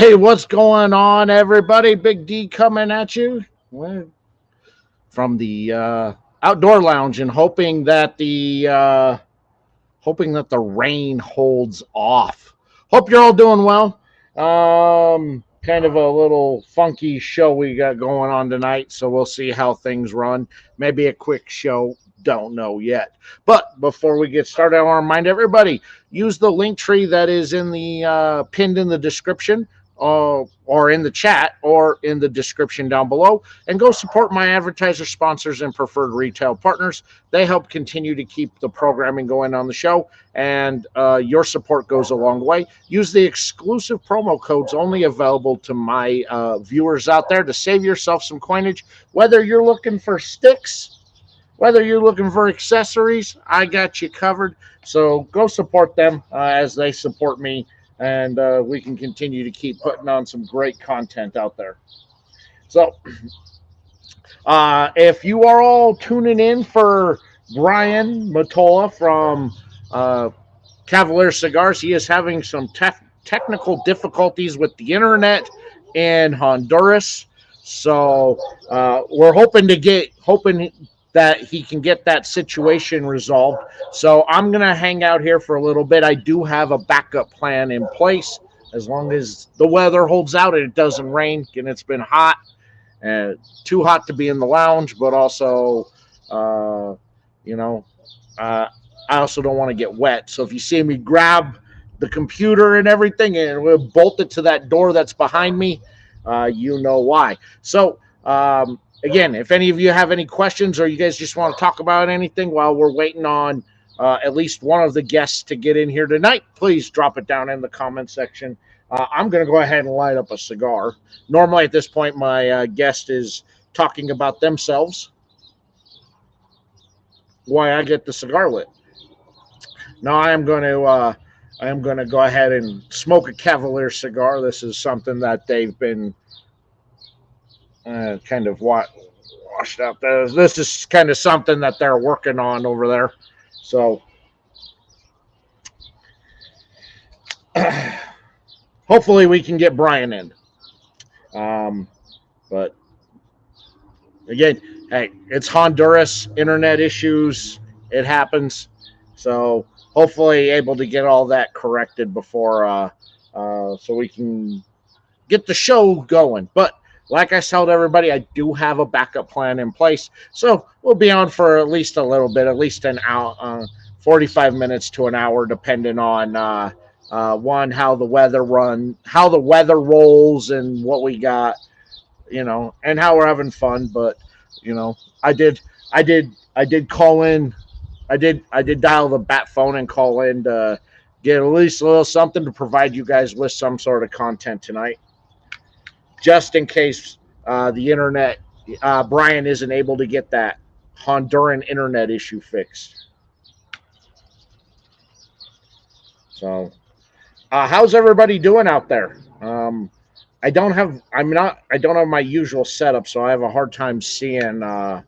Hey, what's going on, everybody? Big D coming at you from the outdoor lounge, and hoping that the rain holds off. Hope you're all doing well. Kind of a little funky show we got going on tonight, so we'll see how things run. Maybe a quick show. Don't know yet. But before we get started, I want to remind everybody, use the link tree that is in the pinned in the description, or in the chat, or in the description down below, and go support my advertiser sponsors and preferred retail partners. They help continue to keep the programming going on the show, and your support goes a long way. Use the exclusive promo codes only available to my viewers out there to save yourself some coinage. Whether you're looking for sticks, whether you're looking for accessories, I got you covered. So go support them as they support me, and we can continue to keep putting on some great content out there. So if you are all tuning in for Brian Motola from Cavalier Cigars, he is having some technical difficulties with the internet in Honduras. So we're hoping that he can get that situation resolved. So I'm going to hang out here for a little bit. I do have a backup plan in place as long as the weather holds out and it doesn't rain. And it's been hot, too hot to be in the lounge, but also, I also don't want to get wet. So if you see me grab the computer and everything and we'll bolt it to that door that's behind me, you know why. So, again, if any of you have any questions or you guys just want to talk about anything while we're waiting on at least one of the guests to get in here tonight, please drop it down in the comment section. I'm going to go ahead and light up a cigar. Normally at this point, my guest is talking about themselves, why I get the cigar lit. Now I am going to go ahead and smoke a Cavalier cigar. This is something that they've been kind of washed out there. This is kind of something that they're working on over there. So hopefully we can get Brian in. But again, hey, it's Honduras, internet issues. It happens. So hopefully able to get all that corrected before so we can get the show going. But like I told everybody, I do have a backup plan in place. So we'll be on for at least a little bit, at least an hour, 45 minutes to an hour, depending on one, how the weather rolls and what we got, and how we're having fun. But, I did call in. I did dial the bat phone and call in to get at least a little something to provide you guys with some sort of content tonight, just in case the internet, Brian isn't able to get that Honduran internet issue fixed. So, how's everybody doing out there? I don't have my usual setup, so I have a hard time seeing the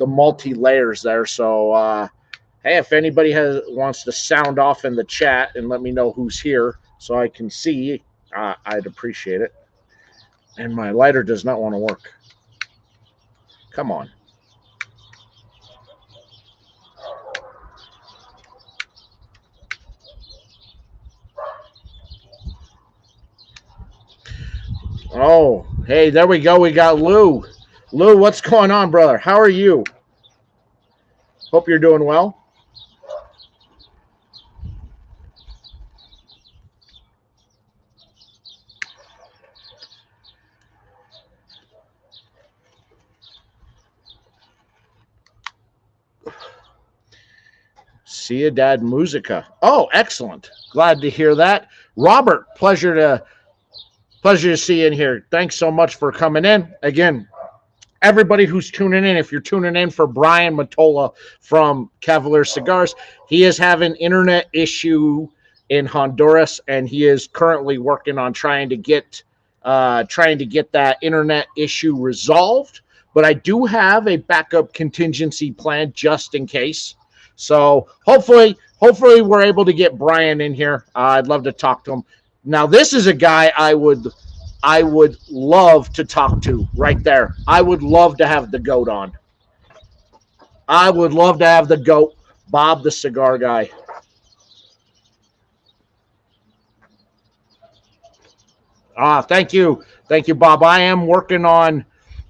multi layers there. So, hey, if anybody wants to sound off in the chat and let me know who's here, so I can see, I'd appreciate it. And my lighter does not want to work. Come on. Oh, hey, there we go. We got Lou. Lou, what's going on, brother? How are you? Hope you're doing well. Ciudad Musica. Oh, excellent. Glad to hear that. Robert, pleasure to see you in here. Thanks so much for coming in. Again, everybody who's tuning in, if you're tuning in for Brian Motola from Cavalier Cigars, he is having internet issue in Honduras, and he is currently working on trying to get that internet issue resolved. But I do have a backup contingency plan just in case. So hopefully we're able to get Brian in here. I'd love to talk to him. Now this is a guy I would love to talk to right there. I would love to have the goat on. I would love to have the goat, Bob the cigar guy. Thank you, Bob. I am working on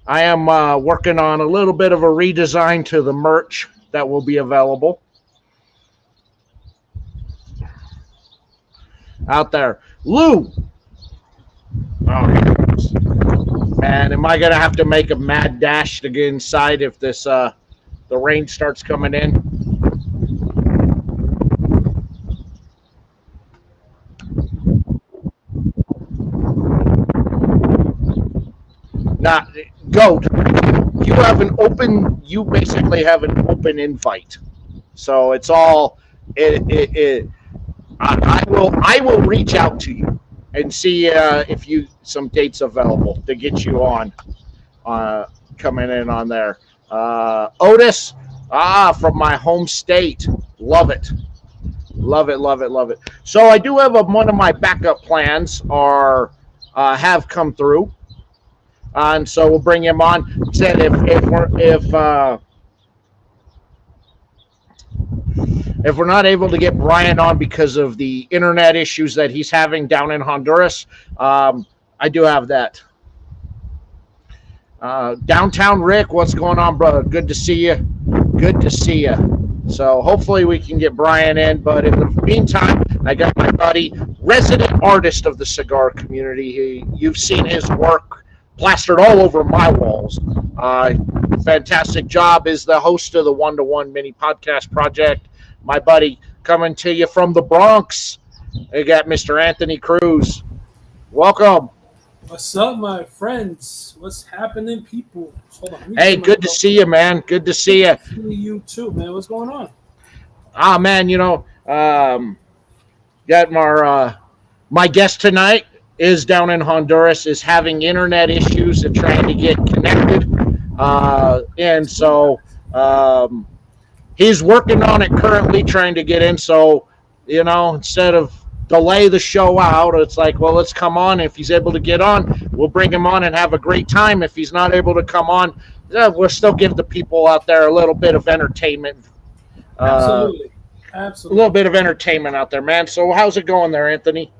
a little bit of a redesign to the merch that will be available out there. Lou, oh, man, am I gonna have to make a mad dash to get inside if this the rain starts coming in? Not goat. You basically have an open invite. So it's all it I will reach out to you and see if you some dates available to get you on coming in on there. Otis, from my home state. Love it. Love it, love it, love it. So I do have one of my backup plans are have come through. And so we'll bring him on. Said if we're not able to get Brian on because of the internet issues that he's having down in Honduras, I do have that. Downtown Rick, what's going on, brother? Good to see you. Good to see you. So hopefully we can get Brian in. But in the meantime, I got my buddy, resident artist of the cigar community. You've seen his work plastered all over my walls. Fantastic job. Is the host of the One to One mini podcast project. My buddy coming to you from the Bronx. We got Mr. Anthony Cruz. Welcome. What's up, my friends? What's happening, people? Hold on. Hey, good to see you, man. Good to see you. You too, man. What's going on? Man, got my guest tonight is down in Honduras, is having internet issues and trying to get connected. And so he's working on it currently, trying to get in. So, instead of delay the show out, it's like, well, let's come on. If he's able to get on, we'll bring him on and have a great time. If he's not able to come on, we'll still give the people out there a little bit of entertainment. Absolutely. A little bit of entertainment out there, man. So how's it going there, Anthony?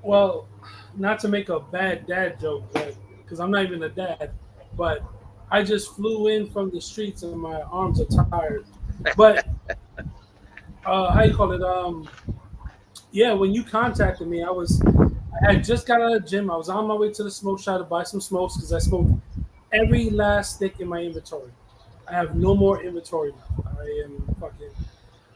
Well, not to make a bad dad joke, because I'm not even a dad, but I just flew in from the streets and my arms are tired. But how you call it? Yeah, when you contacted me, I had just got out of the gym. I was on my way to the smoke shop to buy some smokes because I smoked every last stick in my inventory. I have no more inventory now.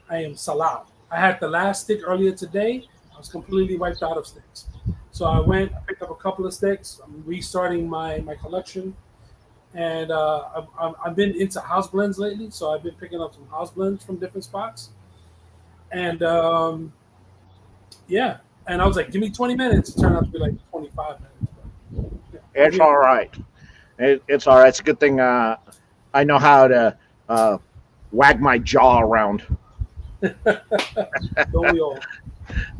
I am salad. I had the last stick earlier today. I was completely wiped out of sticks. So I picked up a couple of sticks. I'm restarting my collection. And I've been into house blends lately. So I've been picking up some house blends from different spots. And yeah. And I was like, give me 20 minutes. It turned out to be like 25 minutes. But, yeah. It's all right. It's all right. It's a good thing I know how to wag my jaw around. Don't we all?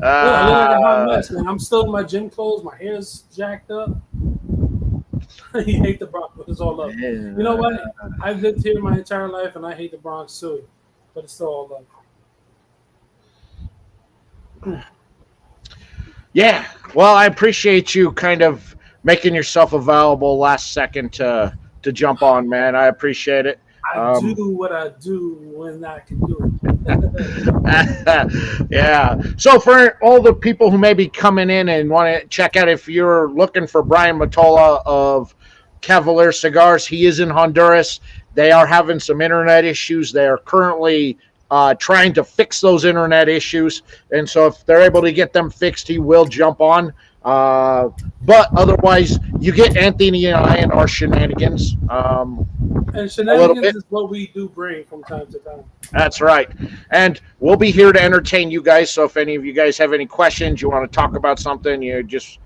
I look like a hot mess, man. I'm still in my gym clothes. My hair's jacked up. You hate the Bronx, but it's all love. Yeah. You know what? I've lived here my entire life, and I hate the Bronx too. But it's still all love. Yeah. Well, I appreciate you kind of making yourself available last second to jump on, man. I appreciate it. I do what I do when I can do it. Yeah. So for all the people who may be coming in and want to check out, if you're looking for Brian Motola of Cavalier Cigars, he is in Honduras. They are having some internet issues. They are currently trying to fix those internet issues. And so if they're able to get them fixed, he will jump on. But otherwise, you get Anthony and I in our shenanigans. And shenanigans is what we do bring from time to time. That's right. And we'll be here to entertain you guys. So if any of you guys have any questions, you want to talk about something, you just,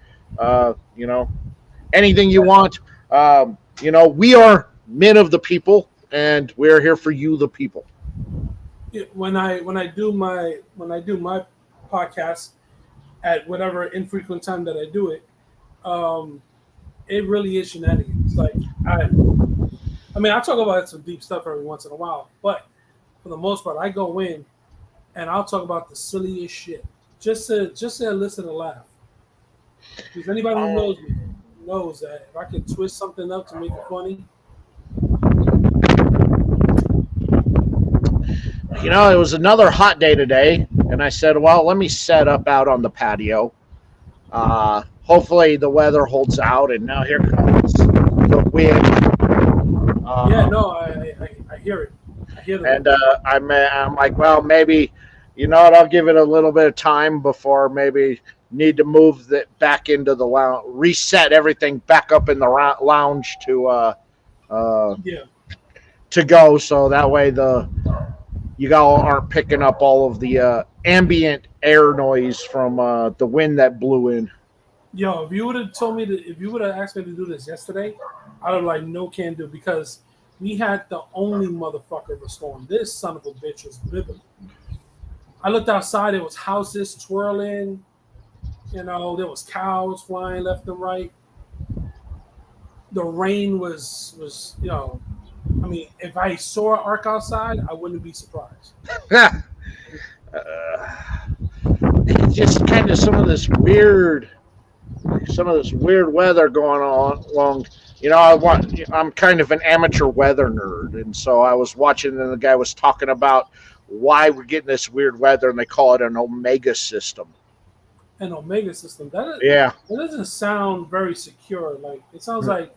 anything you want, we are men of the people, and we're here for you, the people. When I do my podcast, at whatever infrequent time that I do it, um, it really is shenanigans. Like I mean, I talk about some deep stuff every once in a while, but for the most part, I go in and I'll talk about the silliest shit just to listen and laugh. Because anybody who Oh, knows me knows that if I can twist something up to make it funny, it was another hot day today, and I said, well, let me set up out on the patio. Hopefully the weather holds out, and now here comes the wind. yeah, Uh, no, I hear it. I hear the and wind. I'm like, well, maybe, what? I'll give it a little bit of time before maybe need to move that back into the lounge, reset everything back up in the lounge uh, Yeah, to go, so that way you all aren't picking up all of the ambient air noise from the wind that blew in. yo, if you would have told me if you would have asked me to do this yesterday, I'd have like no can do because we had the only motherfucker of a storm. This son of a bitch was biblical. I looked outside, it was houses twirling, there was cows flying left and right. The rain was I mean, if I saw an arc outside, I wouldn't be surprised. Just kind of some of this weird weather going on along. I'm kind of an amateur weather nerd, and so I was watching, and the guy was talking about why we're getting this weird weather, and they call it an omega system. An Omega system Yeah. that doesn't sound very secure. Like it sounds like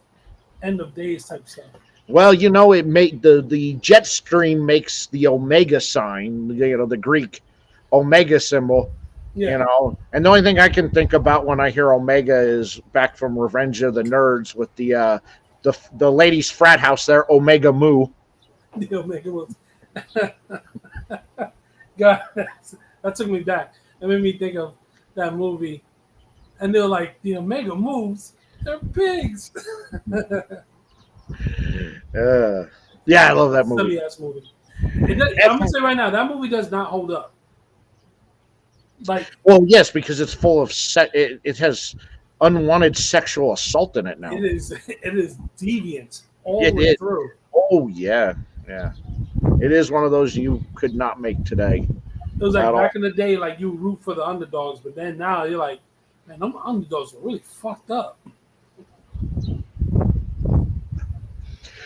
end of days type stuff. Well, it made the jet stream makes the omega sign, the Greek omega symbol, Yeah, and the only thing I can think about when I hear omega is back from Revenge of the Nerds with the ladies' frat house there, Omega Mu. the Omega was. God, that took me back. That made me think of that movie, and they're like the Omega moves. They're pigs. Yeah, I love that movie. Silly ass movie. I'm gonna say right now that movie does not hold up. Like Well, yes, because it's full of it has unwanted sexual assault in it now. it is deviant all It the way is. through. Oh yeah, yeah. It is one of those you could not make today. It was like At all. back in the day, like you root for the underdogs, but then now you're like, man, them underdogs are really fucked up.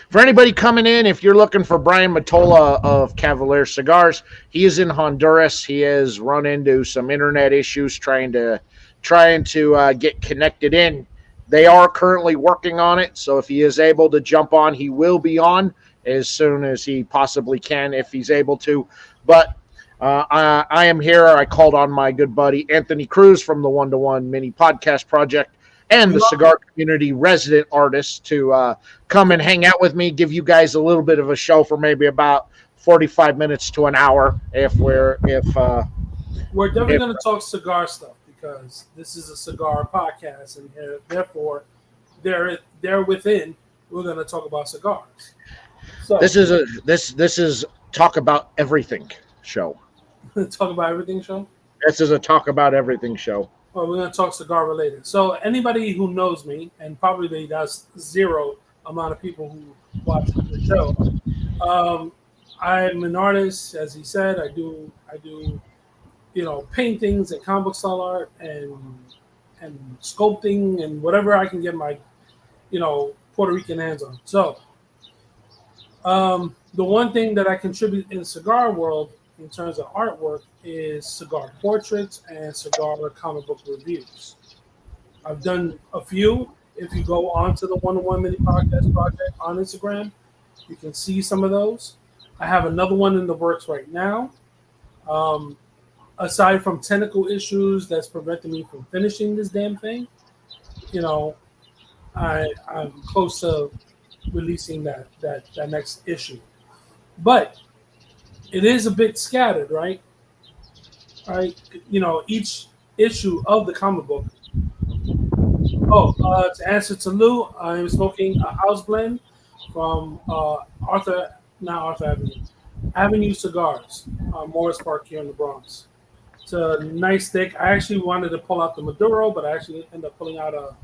For anybody coming in, if you're looking for Brian Motola of Cavalier Cigars, he is in Honduras. He has run into some internet issues trying to get connected in. They are currently working on it, so if he is able to jump on, he will be on as soon as he possibly can, if he's able to. But I am here. I called on my good buddy Anthony Cruz from the One to One Mini Podcast Project and the Cigar Community resident artist to come and hang out with me, give you guys a little bit of a show for maybe about 45 minutes to an hour We're definitely going to talk cigar stuff because this is a cigar podcast, and therefore, there within, we're going to talk about cigars. So this is talk about everything show. talk about everything show. This is a talk about everything show. Well, we're going to talk cigar related. So anybody who knows me, and probably that's zero amount of people who watch the show. I'm an artist, as he said. I do paintings and comic book style art and sculpting and whatever I can get my Puerto Rican hands on. So the one thing that I contribute in the cigar world in terms of artwork is cigar portraits and cigar comic book reviews. I've done a few. If you go onto the One-on-One Mini Podcast Project on Instagram, you can see some of those. I have another one in the works right now. Aside from technical issues that's preventing me from finishing this damn thing, I'm close to releasing that next issue. But it is a bit scattered, right? Each issue of the comic book. To answer to Lou, I am smoking a house blend from Avenue Cigars, Morris Park here in the Bronx. It's a nice stick. I actually wanted to pull out the Maduro, but I actually ended up pulling out a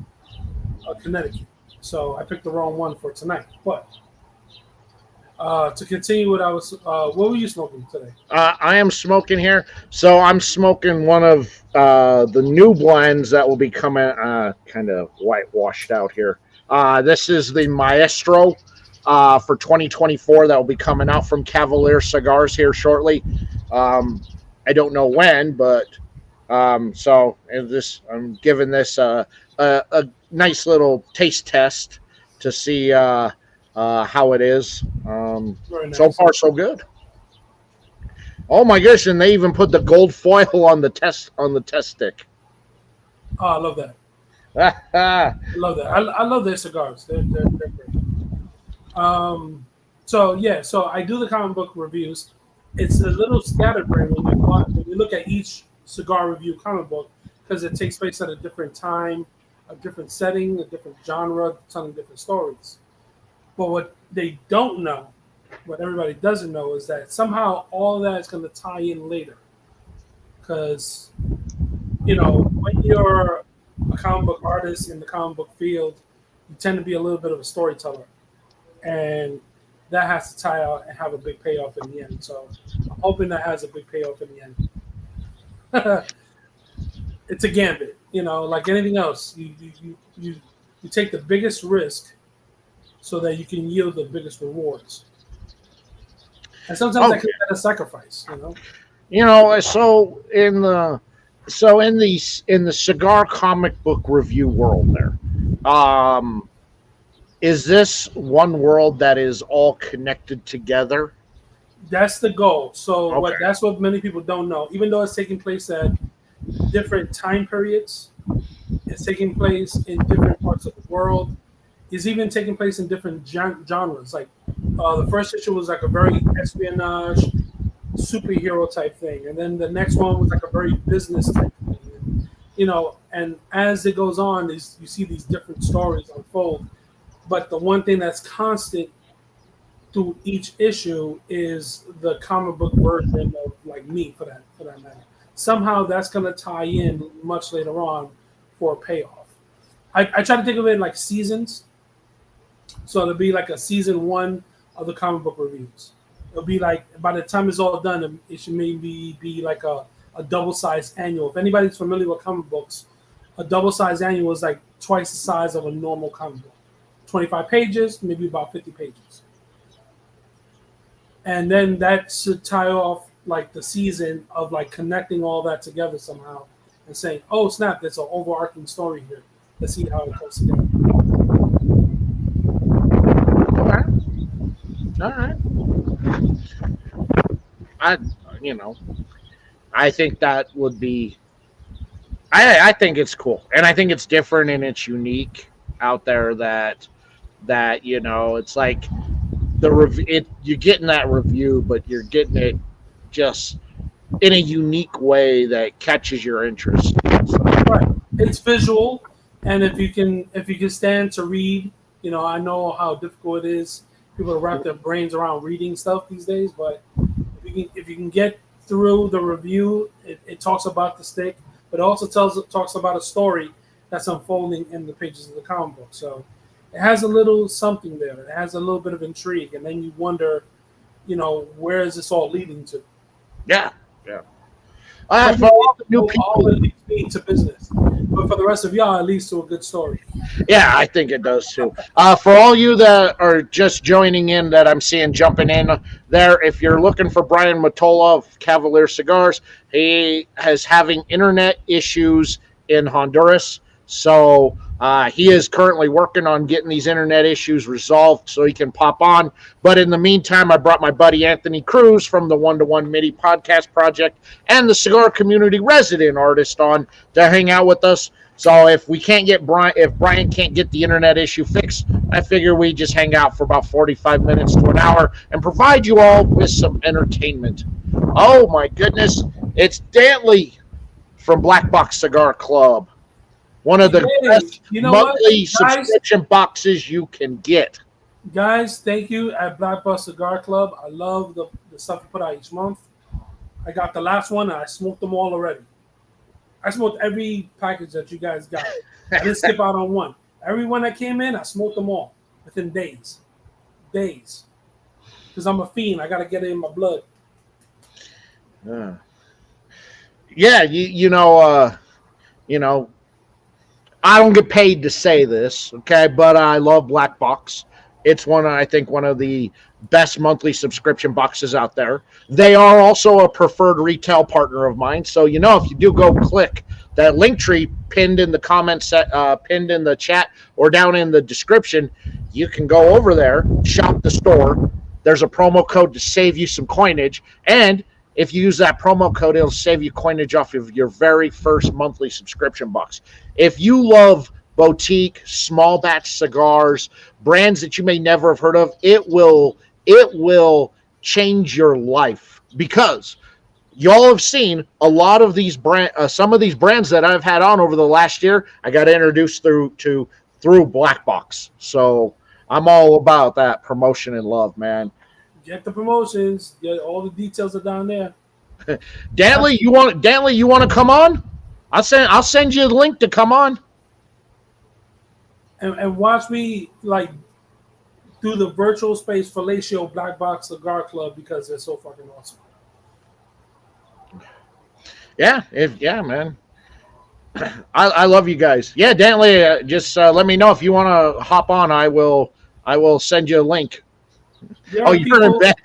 Connecticut. So I picked the wrong one for tonight. But to continue what I was, what were you smoking today? I am smoking here. So I'm smoking one of the new blends that will be coming, kind of whitewashed out here. This is the Maestro for 2024 that will be coming out from Cavalier Cigars here shortly. I don't know when, but so I'm giving this a nice little taste test to see how it is. Very nice. So far, so good. Oh my gosh! And they even put the gold foil on the test stick. Oh, I love that. I love that. I love their cigars. They're great. So I do the comic book reviews. It's a little scatterbrained when you look at each cigar review comic book because it takes place at a different time, a different setting, a different genre, telling different stories. But what they don't know, what everybody doesn't know, is that somehow all that is going to tie in later. Because, when you're a comic book artist in the comic book field, you tend to be a little bit of a storyteller. And that has to tie out and have a big payoff in the end. So I'm hoping that has a big payoff in the end. It's a gambit, like anything else. You take the biggest risk so that you can yield the biggest rewards. And sometimes that can be a sacrifice, So in the cigar comic book review world, there, is this one world that is all connected together? That's the goal. So Okay. that's what many people don't know. Even though it's taking place at different time periods, it's taking place in different parts of the world. It's even taking place in different genres. Like the first issue was like a very espionage, superhero type thing, and then the next one was like a very business type thing. And as it goes on, you see these different stories unfold. But the one thing that's constant through each issue is the comic book version of like me for that matter. Somehow that's going to tie in much later on for a payoff. I try to think of it like seasons. So it'll be like a season 1 of the comic book reviews. It'll be like by the time it's all done, it should maybe be like a double-sized annual. If anybody's familiar with comic books, a double-sized annual is like twice the size of a normal comic book. 25 pages, maybe about 50 pages. And then that should tie off like the season of like connecting all that together somehow and saying, oh, snap, there's an overarching story here. Let's see how it comes together. All right. I think that would be. I think it's cool, and I think it's different and it's unique out there. That it's like you're getting that review, but you're getting it just in a unique way that catches your interest. So. Right. It's visual, and if you can stand to read, I know how difficult it is. People to wrap their brains around reading stuff these days, but if you can get through the review, it talks about the stick, but it also talks about a story that's unfolding in the pages of the comic book. So it has a little something there. It has a little bit of intrigue, and then you wonder, where is this all leading to? Yeah. For all the new people, it leads me to business. But for the rest of y'all, it leads to a good story. Yeah, I think it does too. For all you that are just joining in, that I'm seeing jumping in there, if you're looking for Brian Motola of Cavalier Cigars, he is having internet issues in Honduras. So he is currently working on getting these internet issues resolved so he can pop on. But in the meantime, I brought my buddy Anthony Cruz from the One-to-One MIDI podcast project and the Cigar Community resident artist on to hang out with us. So if Brian can't get the internet issue fixed, I figure we just hang out for about 45 minutes to an hour and provide you all with some entertainment. Oh my goodness, it's Dantley from Black Box Cigar Club. One of the best monthly subscription boxes you can get. Guys, thank you at Black Box Cigar Club. I love the stuff you put out each month. I got the last one, and I smoked them all already. I smoked every package that you guys got. I didn't skip out on one. Every one that came in, I smoked them all within days. Days. Because I'm a fiend. I got to get it in my blood. Yeah, you know, I don't get paid to say this, okay, but I love Black Box. It's I think one of the best monthly subscription boxes out there. They are also a preferred retail partner of mine. So, if you do go click that link tree pinned in the comments, pinned in the chat or down in the description, you can go over there, shop the store. There's a promo code to save you some coinage. And if you use that promo code, it'll save you coinage off of your very first monthly subscription box. If you love boutique, small batch cigars, brands that you may never have heard of, it will change your life, because y'all have seen a lot of these some of these brands that I've had on over the last year. I got introduced through Black Box, so I'm all about that promotion and love, man. Get the promotions. Get all the details are down there. Danley, you want to come on? I'll send you the link to come on. And watch me do the virtual space fellatio Black Box Cigar Club, because they're so fucking awesome. Yeah, man. I love you guys. Yeah, Danley, just let me know if you want to hop on. I will send you a link. You're in bed.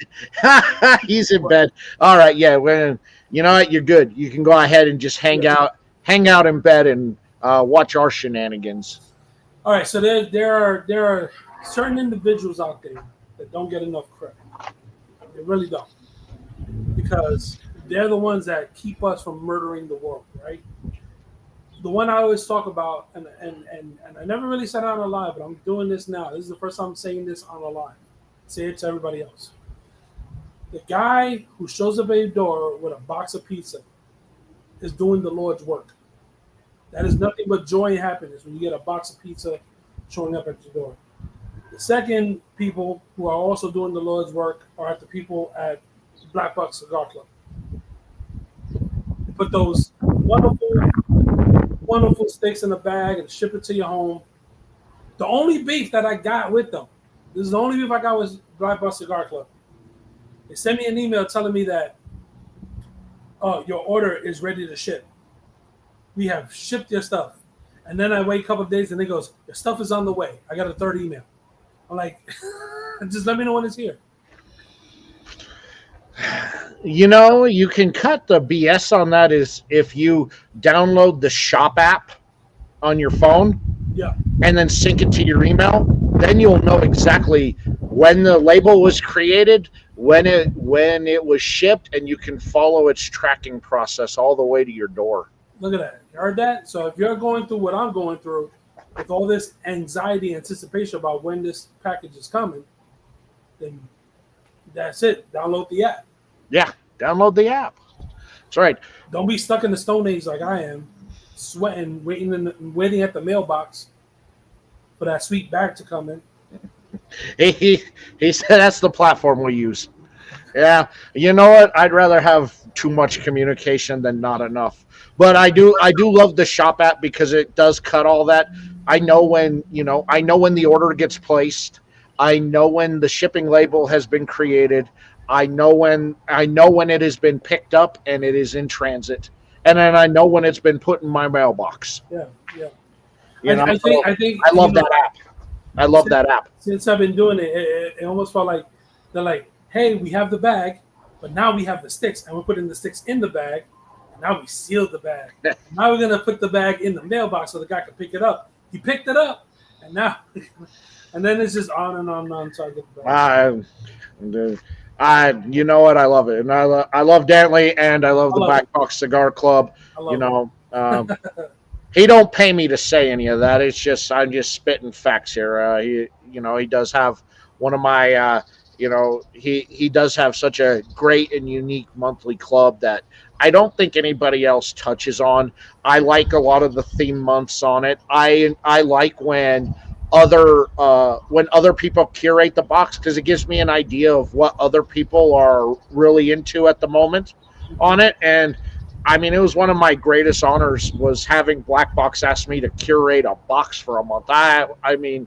He's in bed. All right, yeah. You know what? You're good. You can go ahead and just hang out in bed and watch our shenanigans. All right, so there are certain individuals out there that don't get enough credit. They really don't, because they're the ones that keep us from murdering the world, right? The one I always talk about, and I never really said it on a live, but I'm doing this now. This is the first time I'm saying this on a live. Say it to everybody else. The guy who shows up at your door with a box of pizza is doing the Lord's work. That is nothing but joy and happiness when you get a box of pizza showing up at your door. The second people who are also doing the Lord's work are the people at Black Box Cigar Club. They put those wonderful sticks in a bag and ship it to your home. The only beef that I got with them, this is the only beef I got with Black Box Cigar Club. They sent me an email telling me that, your order is ready to ship. We have shipped your stuff. And then I wait a couple of days and it goes, your stuff is on the way. I got a third email. I'm like, just let me know when it's here. You can cut the BS on that is if you download the shop app on your phone, and then sync it to your email, then you'll know exactly when the label was created, when it was shipped, and you can follow its tracking process all the way to your door. Look at that. You heard that? So if you're going through what I'm going through with all this anxiety, anticipation about when this package is coming, then that's it. Download the app. Yeah, download the app. That's right. Don't be stuck in the Stone Age like I am, sweating, waiting at the mailbox for that sweet bag to come in. He said that's the platform we use. Yeah, you know what? I'd rather have too much communication than not enough. But I do love the shop app because it does cut all that. I know when the order gets placed. I know when the shipping label has been created. I know when it has been picked up and it is in transit. And then I know when it's been put in my mailbox. Yeah. I love that app. I love that app. Since I've been doing it, it almost felt like they're like, hey, we have the bag, but now we have the sticks, and we're putting the sticks in the bag. And now we sealed the bag. Now we're gonna put the bag in the mailbox so the guy can pick it up. He picked it up, and now, and then it's just on and on and on until I get the bag. You know what? I love it, and I love Dantley, and I love the Black Box Cigar Club. He don't pay me to say any of that. It's just I'm just spitting facts here. He does have one of my. He does have such a great and unique monthly club that I don't think anybody else touches on. I like a lot of the theme months on it. I like when other people curate the box because it gives me an idea of what other people are really into at the moment. on it. And I mean, it was one of my greatest honors was having Black Box ask me to curate a box for a month. I mean,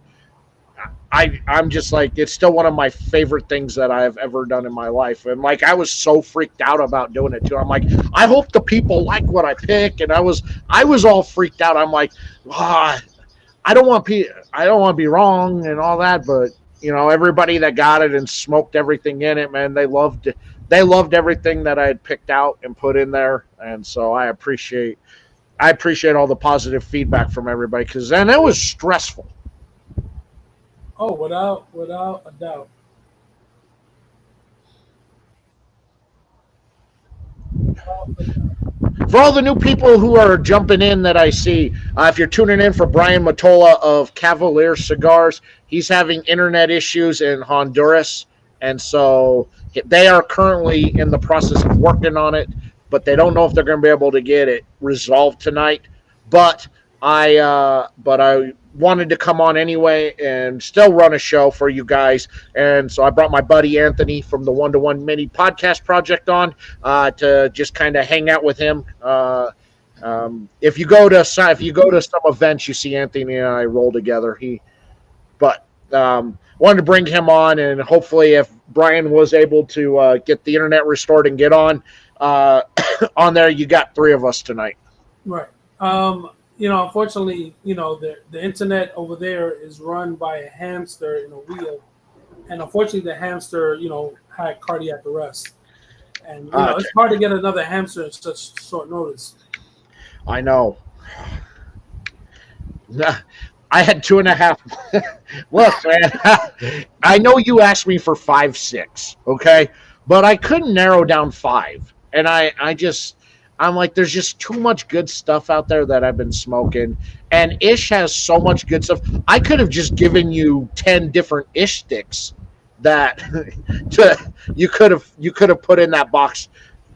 I'm just like, it's still one of my favorite things that I've ever done in my life. And like, I was so freaked out about doing it too. I'm like, I hope the people like what I pick. And I was all freaked out. I'm like, ah, I don't want to be wrong and all that, but you know, everybody that got it and smoked everything in it, man, they loved it. They loved everything that I had picked out and put in there. And so I appreciate all the positive feedback from everybody because then it was stressful. Oh, without a doubt. Without a doubt. For all the new people who are jumping in that I see, if you're tuning in for Brian Motola of Cavalier Cigars, he's having internet issues in Honduras. And so they are currently in the process of working on it, but they don't know if they're going to be able to get it resolved tonight. But I wanted to come on anyway and still run a show for you guys. And so I brought my buddy Anthony from the One to One Mini Podcast Project on to just kind of hang out with him. If you go to some events, you see Anthony and I roll together. But wanted to bring him on, and hopefully, if Brian was able to get the internet restored and get on on there, you got three of us tonight. Right. Unfortunately, the internet over there is run by a hamster in a wheel, and unfortunately, the hamster, had cardiac arrest, and it's hard to get another hamster in such short notice. I know. I had 2.5. Look, man, I know you asked me for 5.6, okay, but I couldn't narrow down 5, and I'm like, there's just too much good stuff out there that I've been smoking. And Ish has so much good stuff. I could have just given you 10 different Ish sticks that you could have put in that box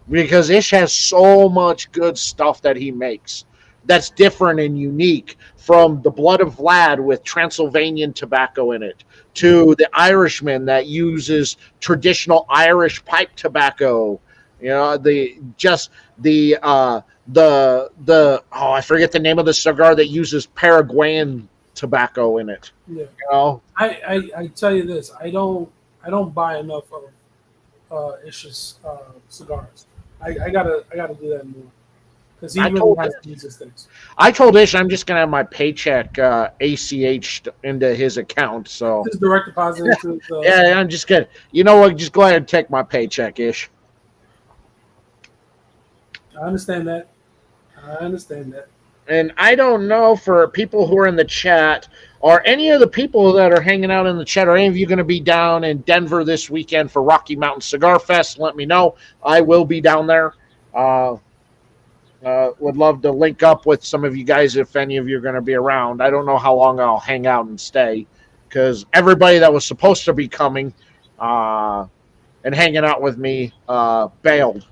because Ish has so much good stuff that he makes that's different and unique, from the Blood of Vlad with Transylvanian tobacco in it to the Irishman that uses traditional Irish pipe tobacco. I forget the name of the cigar that uses Paraguayan tobacco in it. Yeah. I tell you this, I don't buy enough of Ish's cigars. I gotta do that more because he really has these things. I told Ish I'm just gonna have my paycheck ACH'd into his account. So just direct deposit into the, yeah, I'm just gonna. You know what? Just go ahead and take my paycheck, Ish. I understand that. And I don't know, for people who are in the chat, are any of the people that are hanging out in the chat, are any of you going to be down in Denver this weekend for Rocky Mountain Cigar Fest? Let me know. I will be down there. Would love to link up with some of you guys if any of you are going to be around. I don't know how long I'll hang out and stay because everybody that was supposed to be coming and hanging out with me bailed.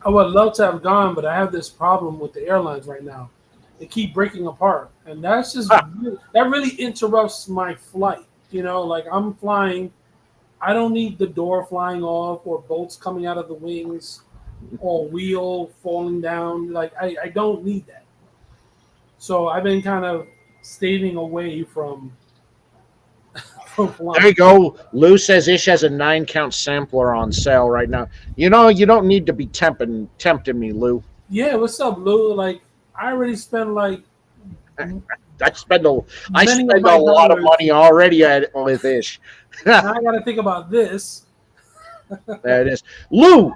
I would love to have gone, but I have this problem with the airlines right now. They keep breaking apart, and that's just that really interrupts my flight. Like I'm flying, I don't need the door flying off or bolts coming out of the wings or wheel falling down. Like I don't need that. So I've been kind of staying away from There you go. Lou says Ish has a 9-count sampler on sale right now. You don't need to be tempting me, Lou. Yeah, what's up, Lou? Like, I already spent I spend a lot of money already with Ish. Now I got to think about this. There it is. Lou,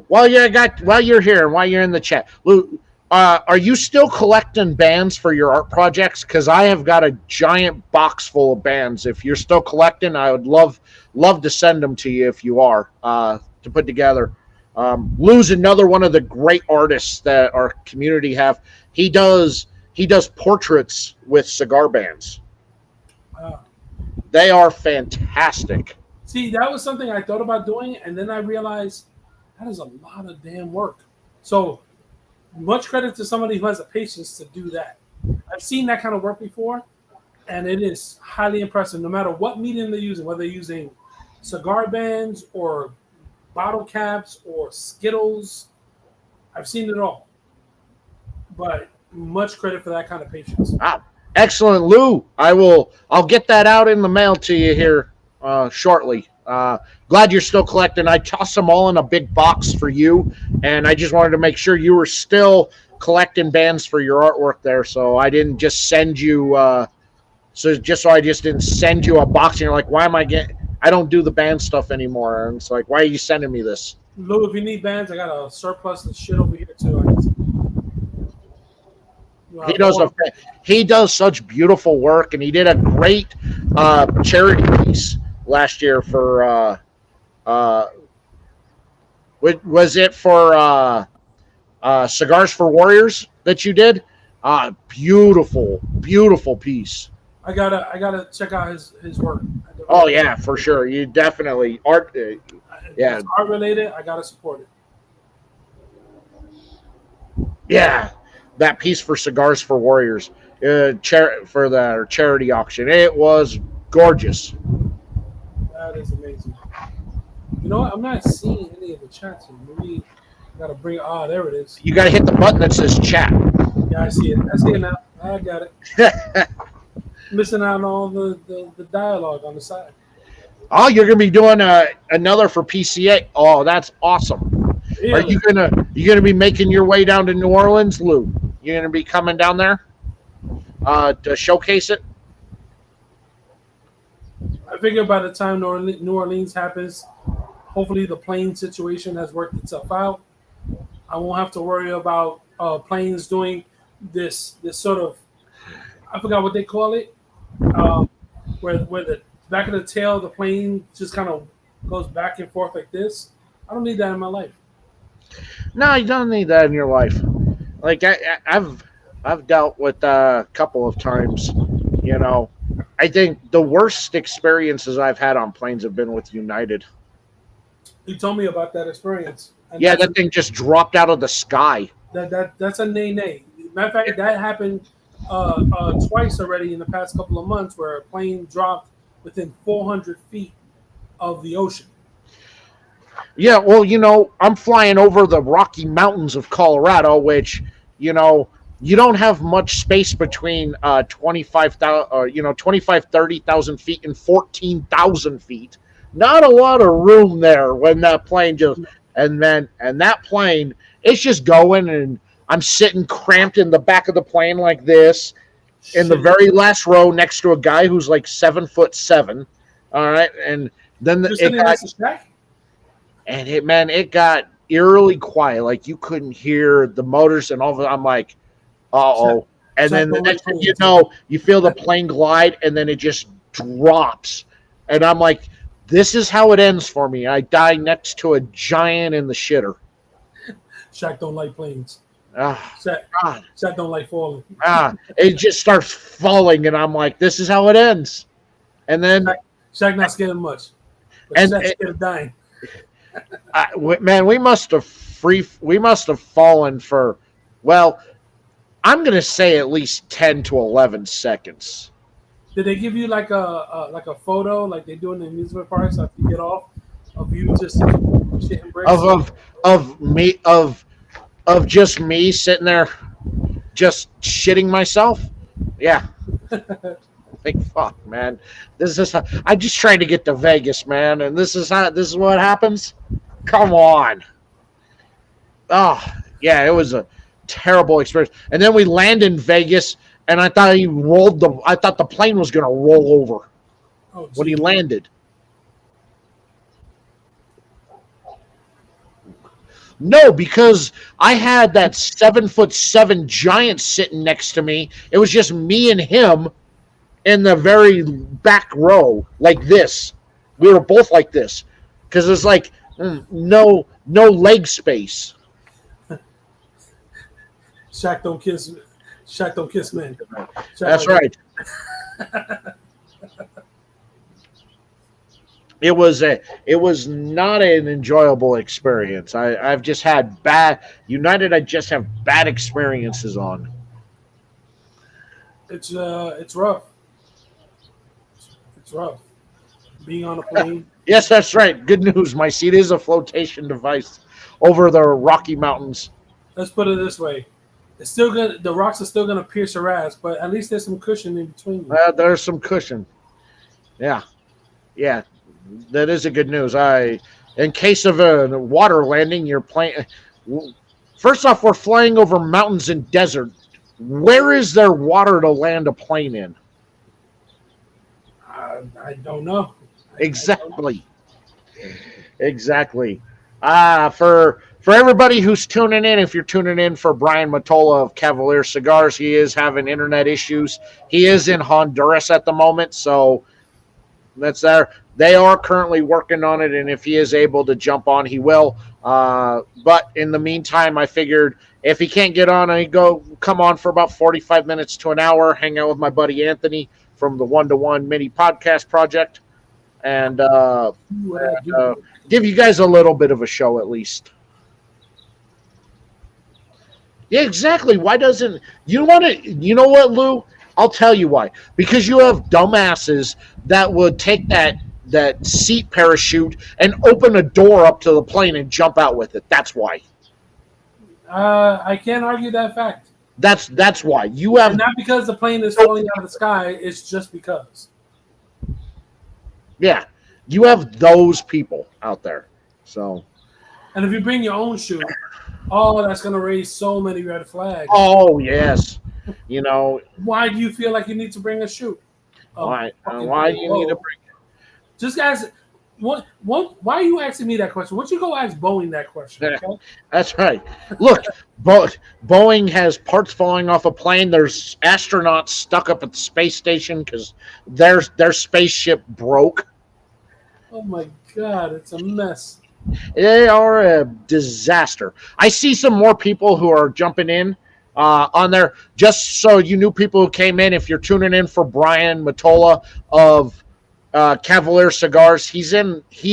while you're here and while you're in the chat, Lou, are you still collecting bands for your art projects? Because I have got a giant box full of bands. If you're still collecting, I would love to send them to you if you are to put together. Lou's another one of the great artists that our community have. He does portraits with cigar bands. They are fantastic. See, that was something I thought about doing, and then I realized that is a lot of damn work. So much credit to somebody who has the patience to do that. I've seen that kind of work before, and it is highly impressive. No matter what medium they're using, whether they're using cigar bands or bottle caps or Skittles. I've seen it all. But much credit for that kind of patience. Ah, excellent, Lou. I'll get that out in the mail to you here shortly. Glad you're still collecting. I tossed them all in a big box for you, and I just wanted to make sure you were still collecting bands for your artwork there. So I didn't just send you. So I just didn't send you a box, and you're like, why am I getting? I don't do the band stuff anymore. And it's like, why are you sending me this? Lou, if you need bands, I got a surplus of shit over here too. He does such beautiful work, and he did a great charity piece last year for was it for Cigars for Warriors that you did? Beautiful piece. I gotta check out his work. Oh yeah, for sure. You definitely art. Yeah, it's art related. I gotta support it. Yeah, that piece for Cigars for Warriors, for the charity auction. It was gorgeous. That is amazing. You know what? I'm not seeing any of the chats here. Maybe I gotta bring. Ah, there it is. You gotta hit the button that says chat. Yeah, I see it. I see it now. I got it. Missing out on all the dialogue on the side. Oh, you're gonna be doing another for PCA. Oh, that's awesome. Really? Are you gonna be making your way down to New Orleans, Lou? You're gonna be coming down there to showcase it? I figure by the time New Orleans happens, hopefully the plane situation has worked itself out. I won't have to worry about planes doing this sort of, I forgot what they call it, where the back of the tail of the plane just kind of goes back and forth like this. I don't need that in my life. No, you don't need that in your life. Like I've dealt with a couple of times. You know, I think the worst experiences I've had on planes have been with United. You told me about that experience. And yeah, that thing just dropped out of the sky. That's a nay. Matter of fact, that happened twice already in the past couple of months, where a plane dropped within 400 feet of the ocean. Yeah, well, you know, I'm flying over the Rocky Mountains of Colorado, which, you know, you don't have much space between 30,000 feet and 14,000 feet. Not a lot of room there when that plane just and that plane, it's just going, and I'm sitting cramped in the back of the plane like this, in the very last row next to a guy who's like 7'7". All right, and then it got eerily quiet, like you couldn't hear the motors and all of it. I'm like, uh-oh. And then the next thing you know, you feel the plane glide, and then it just drops. And I'm like, this is how it ends for me. I die next to a giant in the shitter. Shaq don't like planes. Shaq don't like falling. It just starts falling, and I'm like, this is how it ends. And then Shaq not scared much. But Shaq's scared of dying. Man, we must have fallen for, well, I'm gonna say at least 10 to 11 seconds. Did they give you like a photo like they do in the amusement parks after you get off of you just shitting bricks? Of just me sitting there just shitting myself? Yeah. Like, fuck, man. I'm just trying to get to Vegas, man, and this is what happens? Come on. Oh, yeah, it was a terrible experience. And then we land in Vegas, and I thought the plane was going to roll over when he landed. No, because I had that 7'7" giant sitting next to me. It was just me and him in the very back row, like this. We were both like this, because it's like no leg space. Shaq don't kiss men. That's right. It was not an enjoyable experience. I've just had bad United. I just have bad experiences on. It's rough. It's rough. Being on a plane. Yes, that's right. Good news. My seat is a flotation device over the Rocky Mountains. Let's put it this way: it's still gonna the rocks are still gonna pierce your ass, but at least there's some cushion in between you. There's some cushion. Yeah, yeah, that is a good news. In case of a water landing, you're playing. First off, we're flying over mountains and desert. Where is there water to land a plane in? I don't know. Exactly. Exactly. For everybody who's tuning in, if you're tuning in for Brian Motola of Cavalier Cigars, he is having internet issues. He is in Honduras at the moment, so that's there. They are currently working on it, and if he is able to jump on, he will. But in the meantime, I figured if he can't get on, I come on for about 45 minutes to an hour, hang out with my buddy Anthony from the One to One Mini Podcast Project, and give you guys a little bit of a show at least. Yeah, exactly. Why doesn't you want to? You know what, Lou? I'll tell you why. Because you have dumbasses that would take that seat parachute and open a door up to the plane and jump out with it. That's why. I can't argue that fact. That's why you have. And not because the plane is falling out of the sky. It's just because. Yeah, you have those people out there. So. And if you bring your own chute, that's going to raise so many red flags. Oh yes, you know. Why do you feel like you need to bring a chute? Why do you need to bring? Just ask. Why are you asking me that question? Why don't you go ask Boeing that question? Okay? That's right. Look, Boeing has parts falling off a plane. There's astronauts stuck up at the space station because their spaceship broke. Oh my God, it's a mess. They are a disaster. I see some more people who are jumping in on there. Just so you new people who came in, if you're tuning in for Brian Motola of Cavalier Cigars, he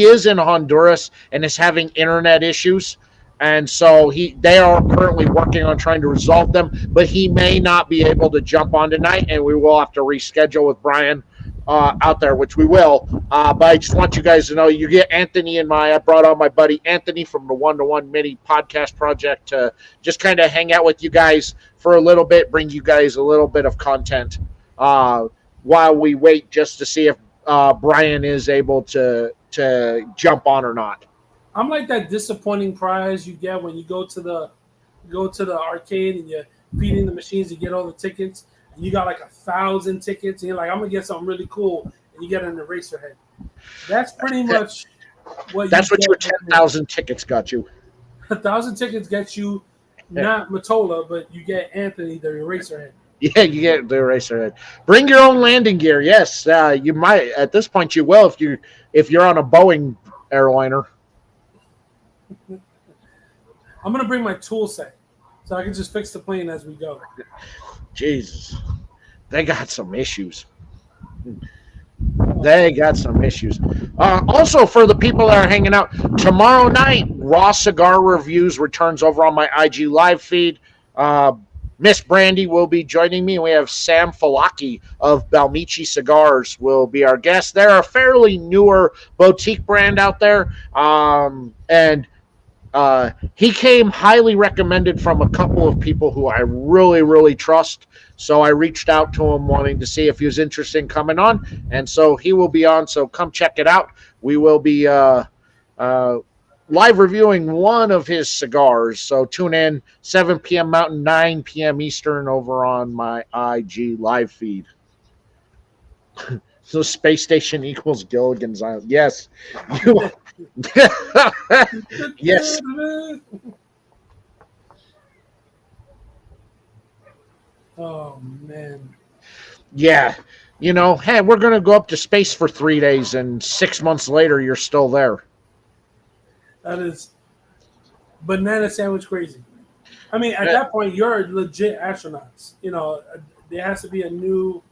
is in Honduras and is having internet issues, and so they are currently working on trying to resolve them. But he may not be able to jump on tonight, and we will have to reschedule with Brian out there, which we will. But I just want you guys to know, you get Anthony and I brought on my buddy Anthony from the One to One Mini Podcast Project to just kind of hang out with you guys for a little bit, bring you guys a little bit of content while we wait just to see if Brian is able to jump on or not. I'm like that disappointing prize you get when you go to the arcade and you're feeding the machines to get all the tickets. And you got like 1,000 tickets, and you're like, I'm gonna get something really cool, and you get an eraser head. That's pretty much what. That's what your 10,000 tickets got you. 1,000 tickets get you not Motola, but you get Anthony the eraser head. Yeah, you get the eraser head. Bring your own landing gear. Yes, you might. At this point, you will if you're on a Boeing airliner. I'm gonna bring my tool set so I can just fix the plane as we go. Jesus, they got some issues. They got some issues. Also, for the people that are hanging out, tomorrow night, Raw Cigar Reviews returns over on my IG live feed. Miss Brandy will be joining me. We have Sam Falaki of Balmici Cigars will be our guest. They're a fairly newer boutique brand out there, and he came highly recommended from a couple of people who I really, really trust. So I reached out to him wanting to see if he was interested in coming on, and so he will be on. So come check it out. We will be live reviewing one of his cigars. So tune in 7 p.m. Mountain, 9 p.m. Eastern over on my IG live feed. So space station equals Gilligan's Island. Yes. Yes. Oh man. Yeah. You know, hey, we're going to go up to space for 3 days, and 6 months later, you're still there. That is banana sandwich crazy. I mean, at that point, you're legit astronauts. You know, there has to be a new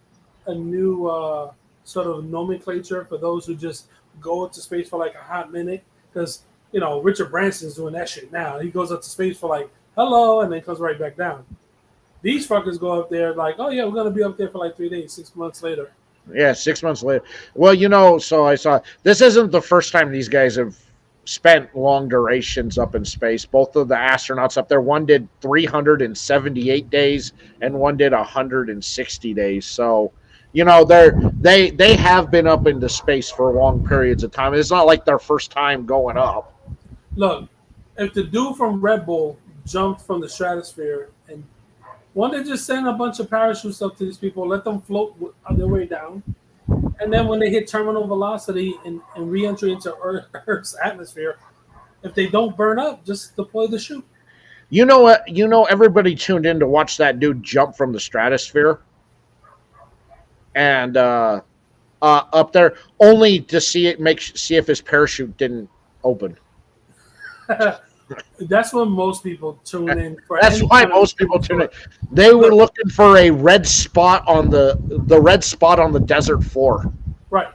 sort of nomenclature for those who just go up to space for like a hot minute. Because, you know, Richard Branson's doing that shit now. He goes up to space for like, hello, and then comes right back down. These fuckers go up there like, oh, yeah, we're going to be up there for like 3 days, 6 months later. Yeah, 6 months later. Well, so I saw this isn't the first time these guys have spent long durations up in space. Both of the astronauts up there, one did 378 days and one did 160 days. So, they have been up into space for long periods of time. It's not like their first time going up. Look, if the dude from Red Bull jumped from the stratosphere and why don't they just send a bunch of parachutes up to these people, let them float on their way down, and then when they hit terminal velocity and re-entry into Earth's atmosphere, if they don't burn up, just deploy the chute. You know what? Everybody tuned in to watch that dude jump from the stratosphere and up there, only to see if his parachute didn't open. That's when most people tune in for. That's why most people tune in. They were looking for a red spot on the red spot on the desert floor. Right.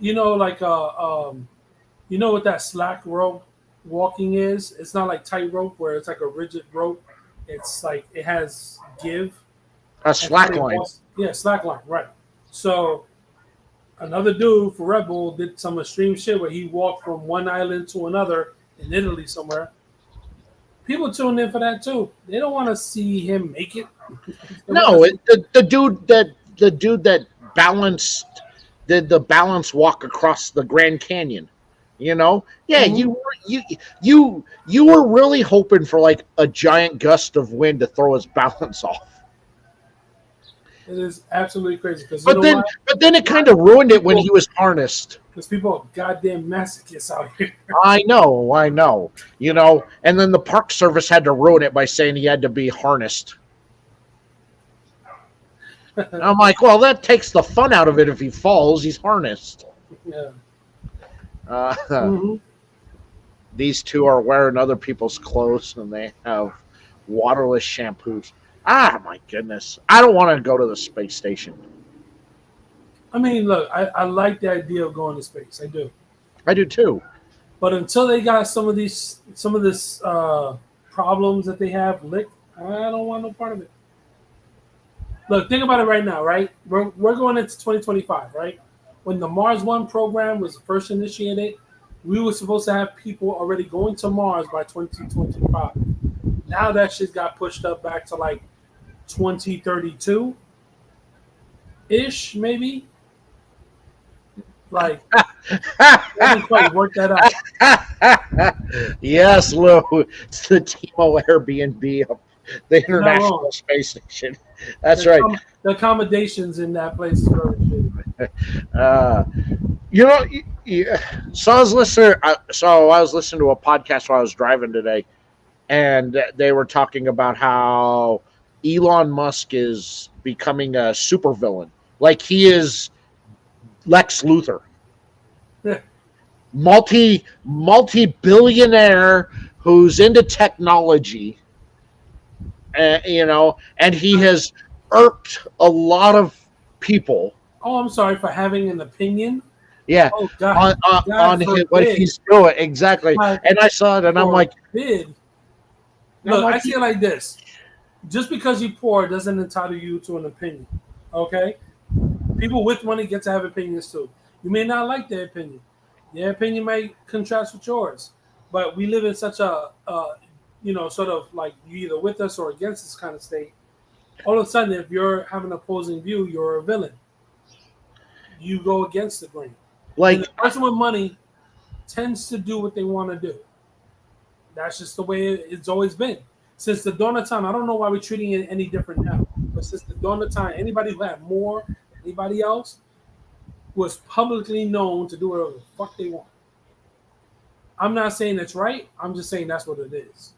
Like what that slack rope walking is? It's not like tightrope where it's like a rigid rope. It's like it has give. A slack line. Yeah, slack line. Right. So another dude for Red Bull did some extreme shit where he walked from one island to another in Italy somewhere. People tune in for that too. They don't want to see him make it. No, the dude that balanced did the balance walk across the Grand Canyon. Yeah, you were really hoping for like a giant gust of wind to throw his balance off. It is absolutely crazy. But then it kind of ruined it when he was harnessed. Because people are goddamn masochists out here. I know. And then the Park Service had to ruin it by saying he had to be harnessed. I'm like, well, that takes the fun out of it. If he falls, he's harnessed. Yeah. These two are wearing other people's clothes, and they have waterless shampoos. Ah, my goodness. I don't want to go to the space station. I mean, look, I like the idea of going to space. I do. I do too. But until they got some of this problems that they have licked, I don't want no part of it. Look, think about it right now, right? We're going into 2025, right? When the Mars One program was first initiated, we were supposed to have people already going to Mars by 2025. Now that shit got pushed up back to like 2032 ish, maybe. Like, I didn't quite work that out. Yes, Lou, it's the Timo Airbnb of the International Space Station. That's right. The accommodations in that place is very shitty. So I was listening to a podcast while I was driving today, and they were talking about how Elon Musk is becoming a supervillain. Like he is Lex Luthor. Yeah. Multi-billionaire who's into technology, and he has irked a lot of people. Oh, I'm sorry for having an opinion. Yeah, oh, God, on what he's doing exactly. And I saw it, and I'm like, Look, I see it like this: just because you're poor doesn't entitle you to an opinion. Okay, people with money get to have opinions too. You may not like their opinion. Their opinion might contrast with yours, but we live in such a sort of like you either with us or against this kind of state. All of a sudden, if you're having an opposing view, you're a villain. You go against the grain. Like, and the person with money tends to do what they want to do. That's just the way it's always been. Since the dawn of time, I don't know why we're treating it any different now. But since the dawn of time, anybody who had more than anybody else was publicly known to do whatever the fuck they want. I'm not saying it's right. I'm just saying that's what it is.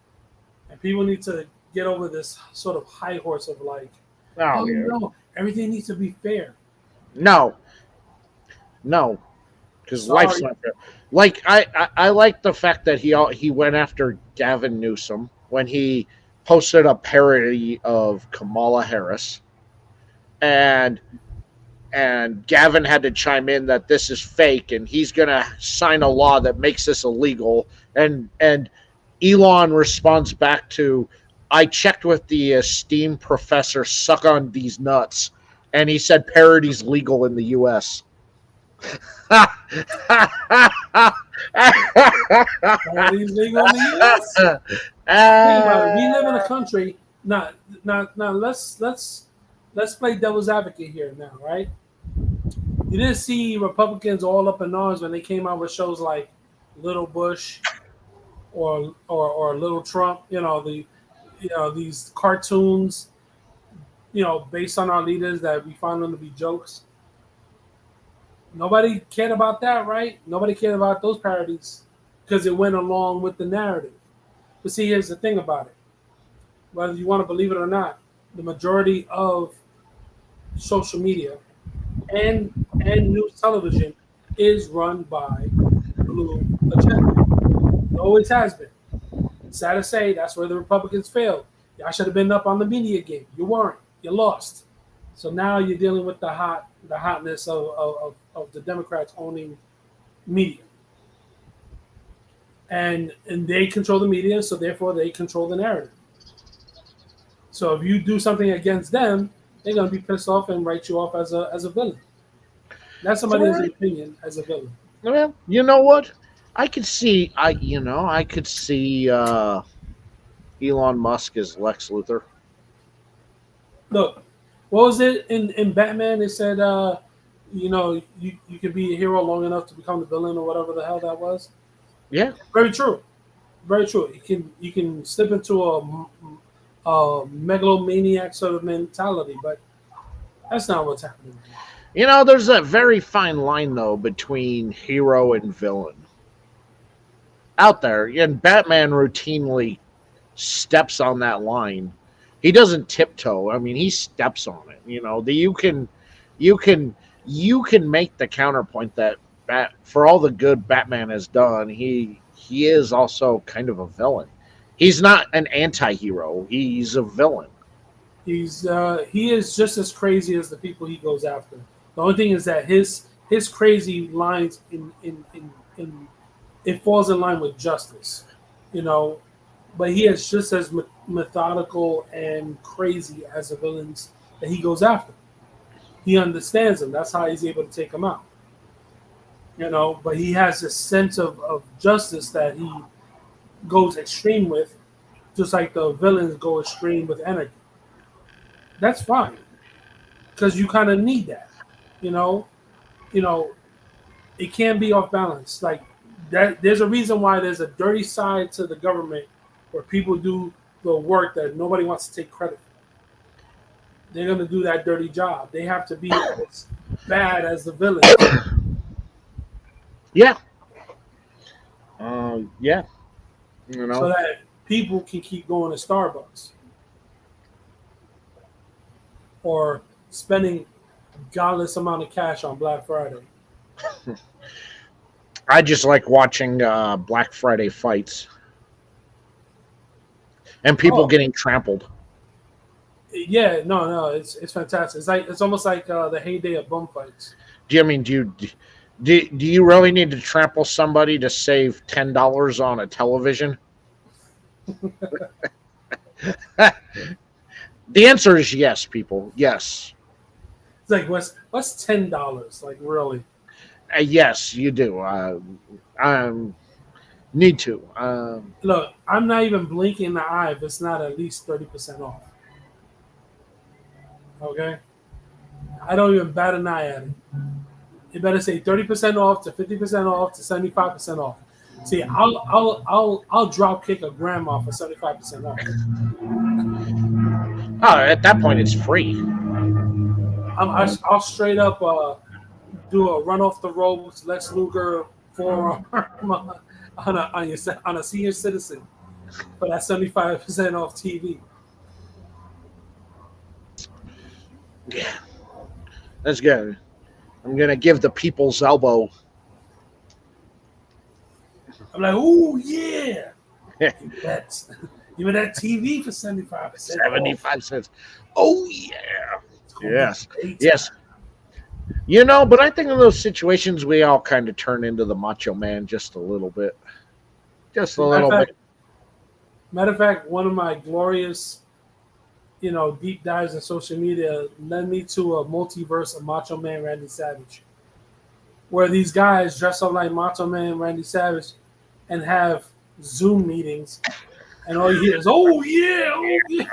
And people need to get over this sort of high horse of like, no, everything needs to be fair. No, because life's not fair. Like I like the fact that he went after Gavin Newsom when he posted a parody of Kamala Harris, and Gavin had to chime in that this is fake and he's gonna sign a law that makes this illegal. And Elon responds back to, "I checked with the esteemed professor. Suck on these nuts." And he said parody's legal in the U.S. Parody's legal in the U.S. Think about it. We live in a country. Now, let's play devil's advocate here now, right? You didn't see Republicans all up in arms when they came out with shows like Little Bush or Little Trump. These cartoons, based on our leaders that we found them to be jokes. Nobody cared about that, right? Nobody cared about those parodies because it went along with the narrative. But see, here's the thing about it. Whether you want to believe it or not, the majority of social media and news television is run by blue agenda. It always has been. Sad to say, that's where the Republicans failed. Y'all should have been up on the media game. You weren't. You lost. So now you're dealing with the hotness of the Democrats owning media. And they control the media, so therefore they control the narrative. So if you do something against them, they're going to be pissed off and write you off as a villain. That's somebody's opinion as a villain. Well, you know what? I could see Elon Musk as Lex Luthor. Look, what was it in Batman? It said, you could be a hero long enough to become the villain or whatever the hell that was. Yeah, very true, very true. You can slip into a megalomaniac sort of mentality, but that's not what's happening. There's that very fine line though between hero and villain out there, and Batman routinely steps on that line. He doesn't tiptoe. I mean, he steps on it. You can make the counterpoint that for all the good Batman has done, he is also kind of a villain. He's not an anti-hero. He's a villain. He is just as crazy as the people he goes after. The only thing is that his crazy lines in it falls in line with justice, but he is just as methodical and crazy as the villains that he goes after. He understands them. That's how he's able to take them out. But he has a sense of justice that he goes extreme with, just like the villains go extreme with energy. That's fine, because you kind of need that. It can be off balance. Like that, there's a reason why there's a dirty side to the government where people do the work that nobody wants to take credit for. They're gonna do that dirty job. They have to be as bad as the villains. Yeah. Yeah. So that people can keep going to Starbucks or spending godless amount of cash on Black Friday. I just like watching Black Friday fights and people getting trampled. Yeah, no, it's fantastic. It's almost like the heyday of bum fights. Do you really need to trample somebody to save $10 on a television? The answer is yes, people. Yes. It's like what's $10? Like really? Yes, you do. Need to. Look, I'm not even blinking the eye if it's not at least 30% off. Okay, I don't even bat an eye at it. You better say 30% off to 50% off to 75% off. See, I'll drop kick a grandma for 75% off. Oh, at that point, it's free. I'll straight up do a run off the ropes, Lex Luger forearm on a senior citizen for that 75% off TV. Yeah, that's good. I'm gonna give the people's elbow. I'm like, oh yeah. Give me that TV for 75%. 75 cents. Oh yeah. Yes. Yes. But I think in those situations we all kind of turn into the Macho Man just a little bit. Just a little bit. Matter of fact, one of my glorious deep dives in social media led me to a multiverse of Macho Man Randy Savage, where these guys dress up like Macho Man Randy Savage and have Zoom meetings, and all you hear is "Oh yeah, oh yeah,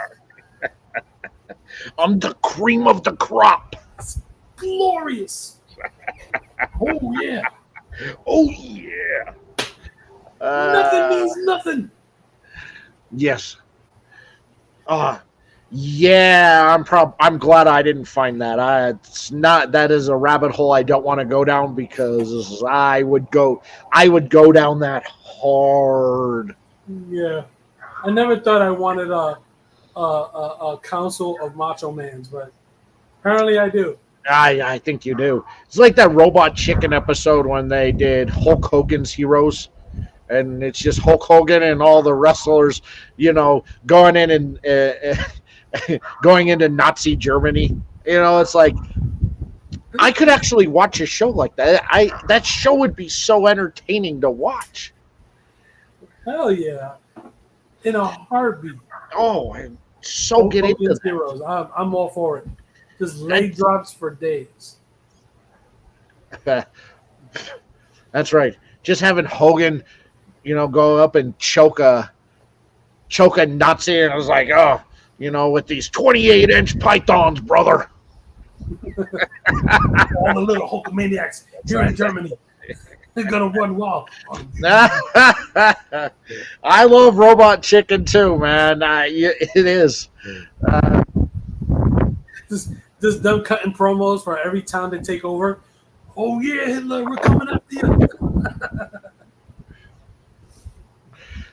I'm the cream of the crop. it's glorious, oh yeah, Oh yeah. nothing means nothing." Yes. Yeah, I'm glad I didn't find that. It's not that is a rabbit hole I don't want to go down because I would go down that hard. Yeah, I never thought I wanted a council of macho mans, but apparently I do. I think you do. It's like that Robot Chicken episode when they did Hulk Hogan's Heroes, and it's just Hulk Hogan and all the wrestlers, going in and going into Nazi Germany. It's like I could actually watch a show like that. That show would be so entertaining to watch. Hell yeah, in a heartbeat. Oh, and so get into Hogan's that. Heroes. I'm all for it. Just leg drops for days. That's right. Just having Hogan, go up and choke a Nazi, and I was like, oh, with these 28-inch pythons, brother. All the little Hulkamaniacs here in Germany. They're gonna run wild. I love Robot Chicken too, man. It is. Just them cutting promos for every town they take over. Oh yeah, Hitler, we're coming after you.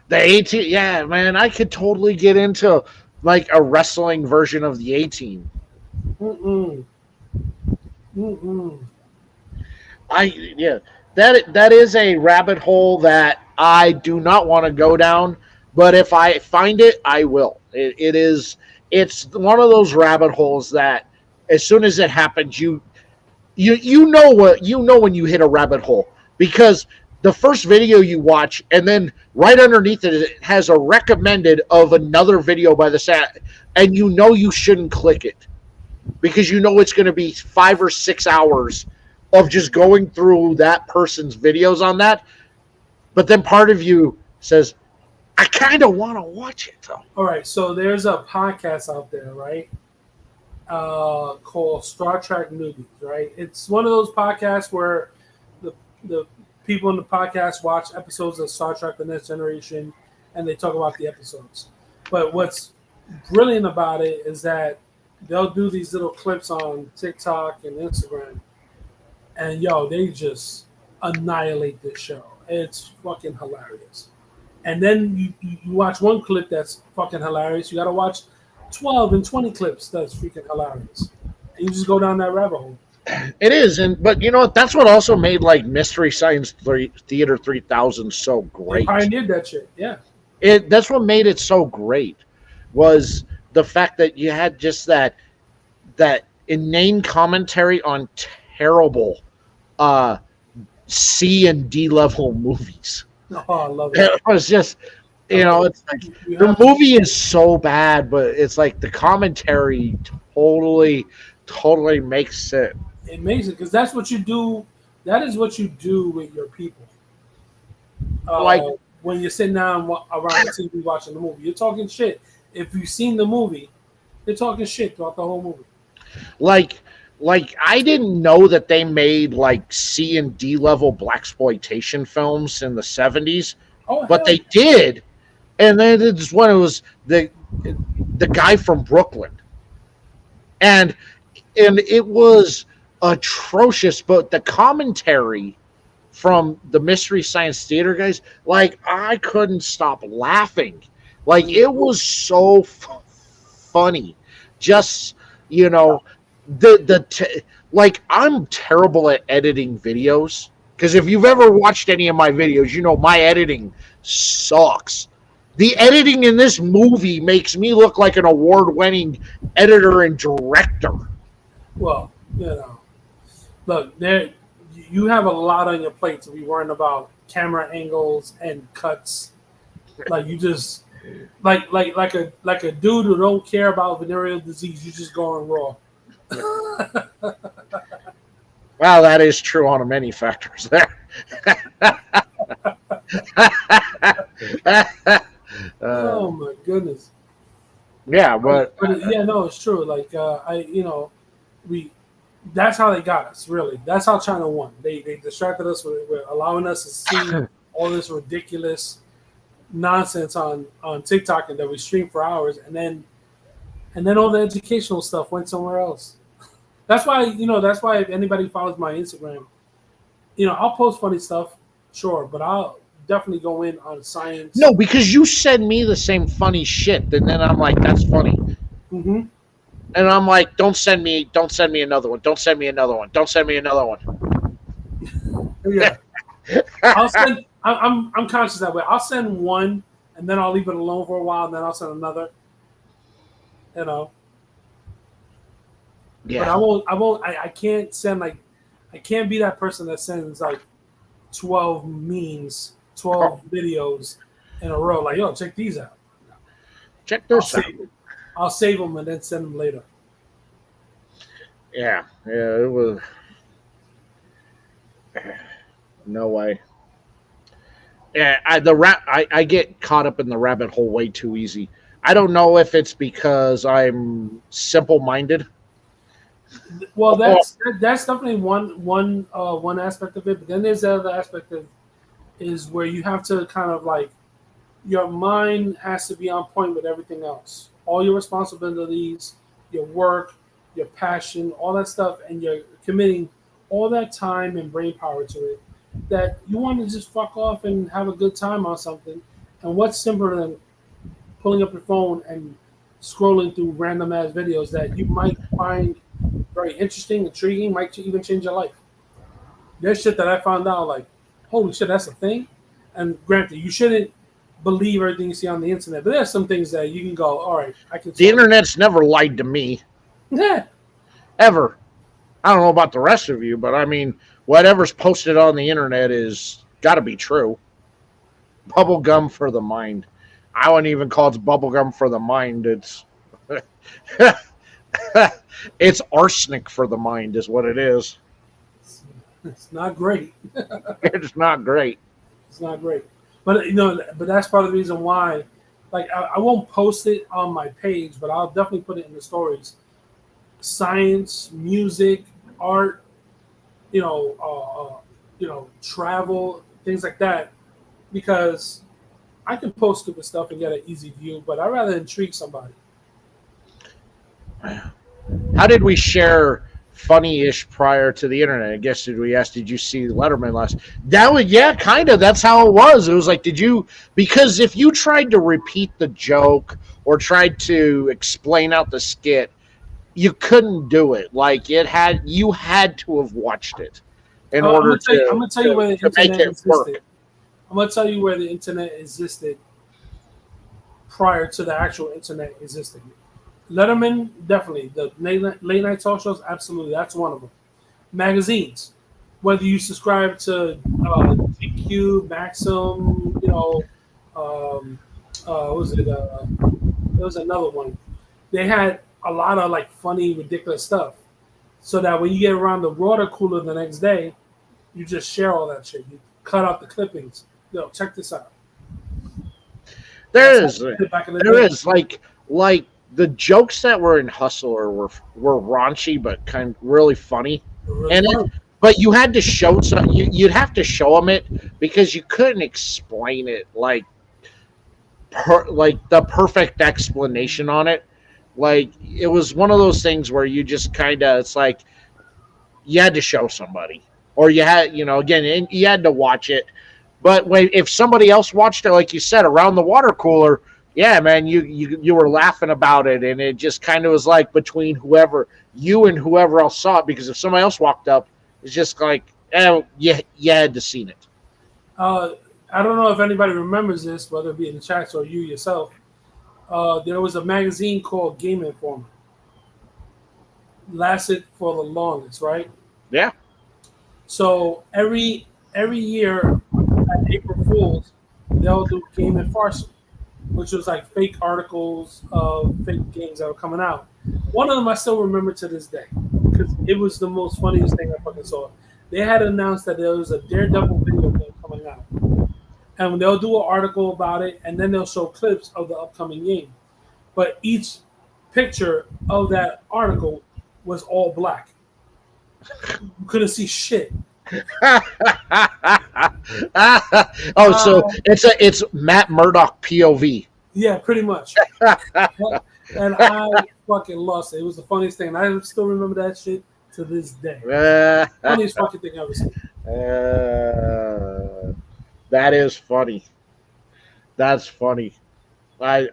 The 18, yeah, man. I could totally get into like a wrestling version of the 18. Mm-mm. Mm-mm. That is a rabbit hole that I do not want to go down, but if I find it, I will. It's one of those rabbit holes that as soon as it happens, you know when you hit a rabbit hole, because the first video you watch and then right underneath it has a recommended of another video by the set, and you shouldn't click it because it's going to be 5 or 6 hours of just going through that person's videos on that. But then part of you says, I kind of want to watch it though. All right, so there's a podcast out there, right? Called Star Trek Newbies, right? It's one of those podcasts where the people in the podcast watch episodes of Star Trek: The Next Generation, and they talk about the episodes. But what's brilliant about it is that they'll do these little clips on TikTok and Instagram, and they just annihilate this show. It's fucking hilarious. And then you watch one clip that's fucking hilarious. You got to watch 12 and 20 clips that's freaking hilarious. And you just go down that rabbit hole. It is, but that's what also made like Mystery Science Theater 3000 so great. They pioneered that shit, yeah. That's what made it so great, was the fact that you had just that inane commentary on terrible C and D level movies. Oh, I love it. It was just, it's like the movie is so bad, but it's like the commentary totally makes it. It makes it, because that's what you do. That is what you do with your people. When you're sitting down around the TV watching the movie, you're talking shit. If you've seen the movie, you're talking shit throughout the whole movie. Like I didn't know that they made like C and D level blaxploitation films in the 70s, but they did. And then it's when it was the guy from Brooklyn, and it was atrocious. But the commentary from the Mystery Science Theater guys, like I couldn't stop laughing. Like it was so funny. Just like I'm terrible at editing videos, because if you've ever watched any of my videos, my editing sucks. The editing in this movie makes me look like an award-winning editor and director. Well, look, you have a lot on your plate to be worrying about camera angles and cuts. Like you just like a dude who don't care about venereal disease. You just going raw. Well, that is true on many factors there. Oh my goodness. Yeah, but Yeah, no, it's true. Like we that's how they got us. Really, that's how China won. They distracted us with allowing us to see all this ridiculous nonsense on TikTok and that we stream for hours, and then all the educational stuff went somewhere else. That's why if anybody follows my Instagram, I'll post funny stuff, sure, but I'll definitely go in on science. no, because you send me the same funny shit, and then I'm like, that's funny. Hmm. And I'm like, don't send me another one. Don't send me another one. Don't send me another one. Yeah, I'll send. I'm conscious that way. I'll send one, and then I'll leave it alone for a while, and then I'll send another. You know, but I Yeah. won't. I won't. I can't send like. I can't be that person that sends like 12 memes, 12 videos in a row. Like, yo, check these out. Check I'll this out. save. I'll save them and then send them later. Yeah. Yeah, it was no way. Yeah, I get caught up in the rabbit hole way too easy. I don't know if it's because I'm simple minded. Well, Or that's definitely one aspect of it. But then there's the other aspect of is where you have to kind of like your mind has to be on point with everything else. All your responsibilities, your work, your passion, all that stuff, and you're committing all that time and brain power to it. That you want to just fuck off and have a good time on something. And what's simpler than pulling up your phone and scrolling through random ass videos that you might find very interesting, intriguing, might even change your life. There's shit that I found out like, holy shit, that's a thing. And granted, you shouldn't believe everything you see on the internet, but there's some things that you can go, all right, I can the solve internet's never lied to me it. Yeah. ever. I don't know about the rest of you, but I mean, whatever's posted on the internet is got to be true. Bubble gum for the mind. I wouldn't even call it bubble gum for the mind. It's it's arsenic for the mind, is what it is. It's not great. It's not great. It's not great. But but that's part of the reason why like I won't post it on my page, but I'll definitely put it in the stories. Science, music, art, travel, things like that, because I can post stupid stuff and get an easy view, but I'd rather intrigue somebody. How did we share funny-ish prior to the internet? I guess did we ask, did you see Letterman last? That was yeah, kind of. That's how it was. It was like, did you? Because if you tried to repeat the joke or tried to explain out the skit, you couldn't do it. Like you had to have watched it in order I'm gonna tell you where the to make internet it work. existed. I'm gonna tell you where the internet existed prior to the actual internet existing. Letterman, definitely. The late night talk shows, absolutely. That's one of them. Magazines, whether you subscribe to GQ, Maxim, what was it? There was another one. They had a lot of like funny, ridiculous stuff. So that when you get around the water cooler the next day, you just share all that shit. You cut out the clippings. Check this out. There That's is how we did it back in the there day. is like the jokes that were in Hustler were raunchy but kind of really funny. Really And fun. but you had to show some. You'd have to show them it because you couldn't explain it like like the perfect explanation on it. Like it was one of those things where you just kind of it's like you had to show somebody or you had again and you had to watch it. But if somebody else watched it, like you said, around the water cooler, yeah, man, you were laughing about it, and it just kind of was like between whoever you and whoever else saw it. Because if somebody else walked up, it's just like, you had to seen it. Uh, I don't know if anybody remembers this, whether it be in the chats or you yourself. There was a magazine called Game Informer. Lasted for the longest, right? Yeah, So every year at April Fools, they'll do Game and Farce. which was like fake articles of fake games that were coming out. One of them I still remember to this day because it was the most funniest thing I fucking saw. They had announced that there was a Daredevil video game coming out, and they'll do an article about it, and then they'll show clips of the upcoming game. But each picture of that article was all black. You couldn't see shit. Oh, so it's Matt Murdock POV. Yeah, pretty much. And I fucking lost it. It was the funniest thing. And I still remember that shit to this day. Funniest fucking thing I've ever seen. That is funny. That's funny. I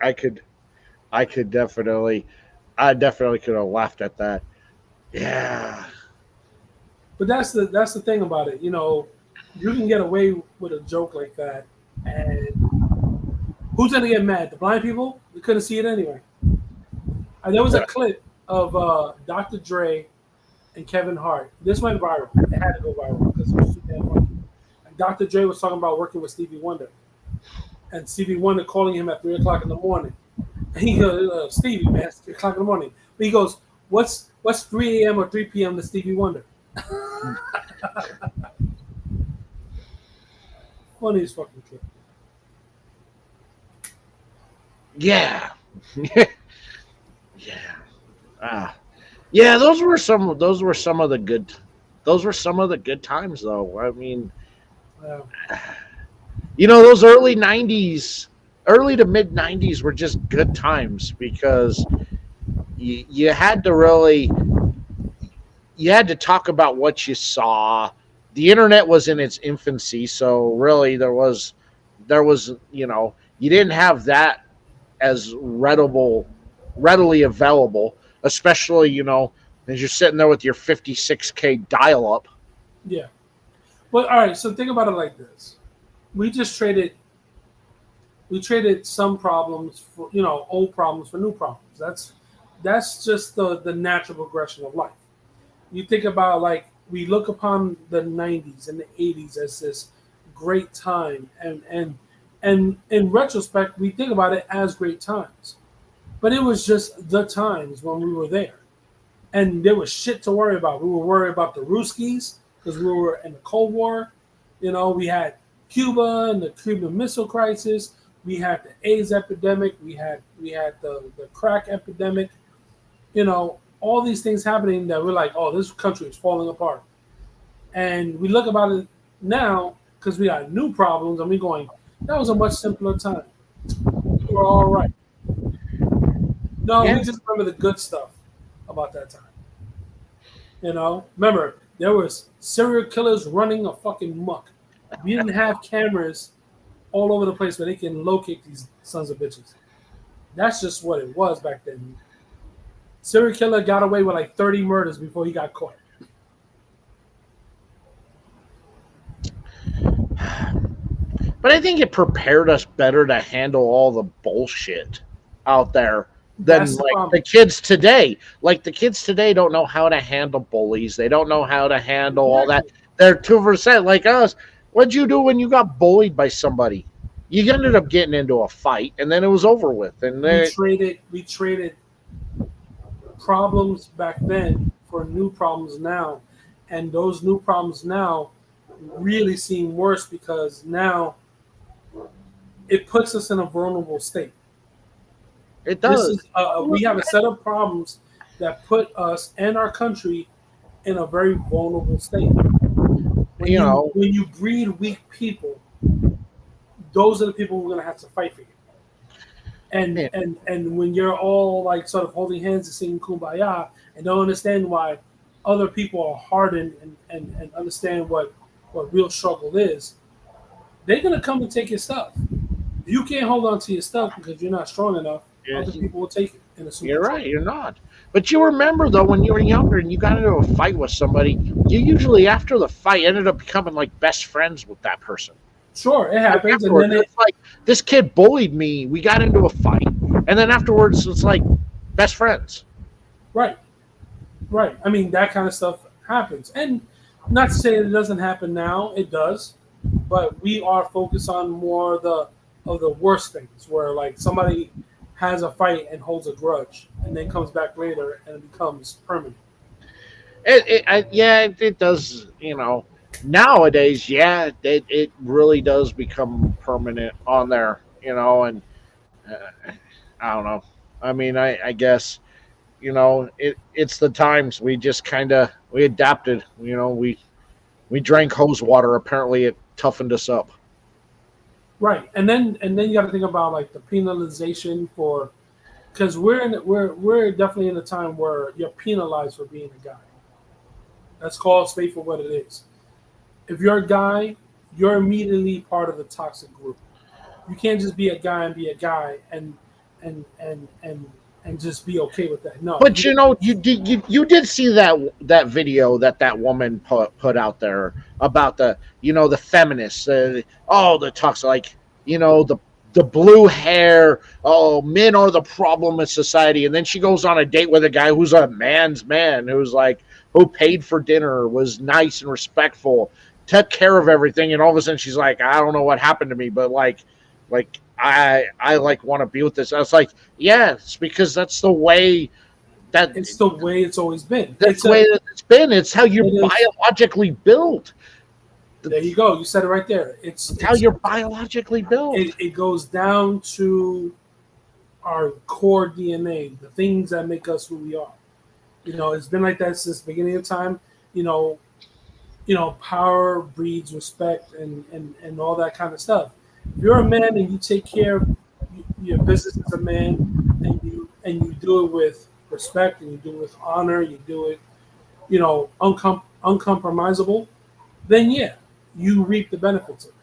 definitely could have laughed at that. Yeah. But that's the thing about it. You know, you can get away with a joke like that, and who's gonna get mad? The blind people? They couldn't see it anyway. And there was a clip of Dr. Dre and Kevin Hart. This went viral. It had to go viral because it was too damn funny. And Dr. Dre was talking about working with Stevie Wonder, and Stevie Wonder calling him at 3:00 in the morning. And he goes, "Stevie, man, it's 3:00 in the morning." But he goes, "What's 3 a.m. or 3 p.m. to Stevie Wonder?" Funniest fucking clip. Yeah. Yeah. Those were some of the good times, though. I mean, those early to mid 90s were just good times because you had to talk about what you saw. The internet was in its infancy, so really there was you didn't have that as readily available, especially as you're sitting there with your 56K dial-up. Yeah. Well, all right, so think about it like this. We traded some problems for old problems for new problems. That's just the natural progression of life. You think about, like, we look upon the 90s and the 80s as this great time, and in retrospect we think about it as great times, but it was just the times when we were there, and there was shit to worry about. We were worried about the Ruskies because we were in the Cold War. We had Cuba and the Cuban Missile Crisis. We had the AIDS epidemic. We had the crack epidemic. All these things happening that we're like, oh, this country is falling apart. And we look about it now because we got new problems, and we're going, that was a much simpler time. We were all right. No, we just remember the good stuff about that time. Remember, there was serial killers running a fucking muck. We didn't have cameras all over the place where they can locate these sons of bitches. That's just what it was back then. Serial killer got away with like 30 murders before he got caught. But I think it prepared us better to handle all the bullshit out there than the kids today. Like, the kids today don't know how to handle bullies. They don't know how to handle all that. They're 2% like us. What'd you do when you got bullied by somebody? You ended up getting into a fight, and then it was over with. And we traded problems back then for new problems now, and those new problems now really seem worse because now it puts us in a vulnerable state. It does. We have a set of problems that put us and our country in a very vulnerable state. When you breed weak people, those are the people who are going to have to fight for you. And when you're all like sort of holding hands and singing Kumbaya and don't understand why other people are hardened and understand what real struggle is, they're going to come and take your stuff. If you can't hold on to your stuff because you're not strong enough, other people will take it. You're right, you're not. But you remember, though, when you were younger and you got into a fight with somebody, you usually, after the fight, ended up becoming like best friends with that person. Sure, it happens. And then it's like, this kid bullied me. We got into a fight. And then afterwards, it's like best friends. Right. I mean, that kind of stuff happens. And not to say it doesn't happen now. It does. But we are focused on more the of the worst things, where like somebody has a fight and holds a grudge, and then comes back later and it becomes permanent. Yeah, it does. Nowadays, yeah, it really does become permanent on there. And uh, I don't know. I mean, I guess it's the times we just kind of we adapted. We drank hose water. Apparently, it toughened us up. Right, and then you got to think about like the penalization for, because we're definitely in a time where you're penalized for being a guy. That's called spade for what it is. If you're a guy, you're immediately part of the toxic group. You can't just be a guy and be a guy and just be okay with that. No, But you did see that video that woman put out there about the feminists. The talks like the blue hair. Oh, men are the problem in society. And then she goes on a date with a guy who's a man's man, who paid for dinner, was nice and respectful, took care of everything. And all of a sudden she's like, I don't know what happened to me, but like I like want to be with this. I was like, yeah, it's because that's the way that it's the way it's always been. that's the way that it's been. It's how you're It is. biologically built. There you go. You said it right there. It's how you're biologically built. It goes down to our core DNA, the things that make us who we are. It's been like that since the beginning of time. Power breeds respect and all that kind of stuff. If you're a man and you take care of your business as a man, and you do it with respect, and you do it with honor, you do it, uncompromisable, then yeah, you reap the benefits of it.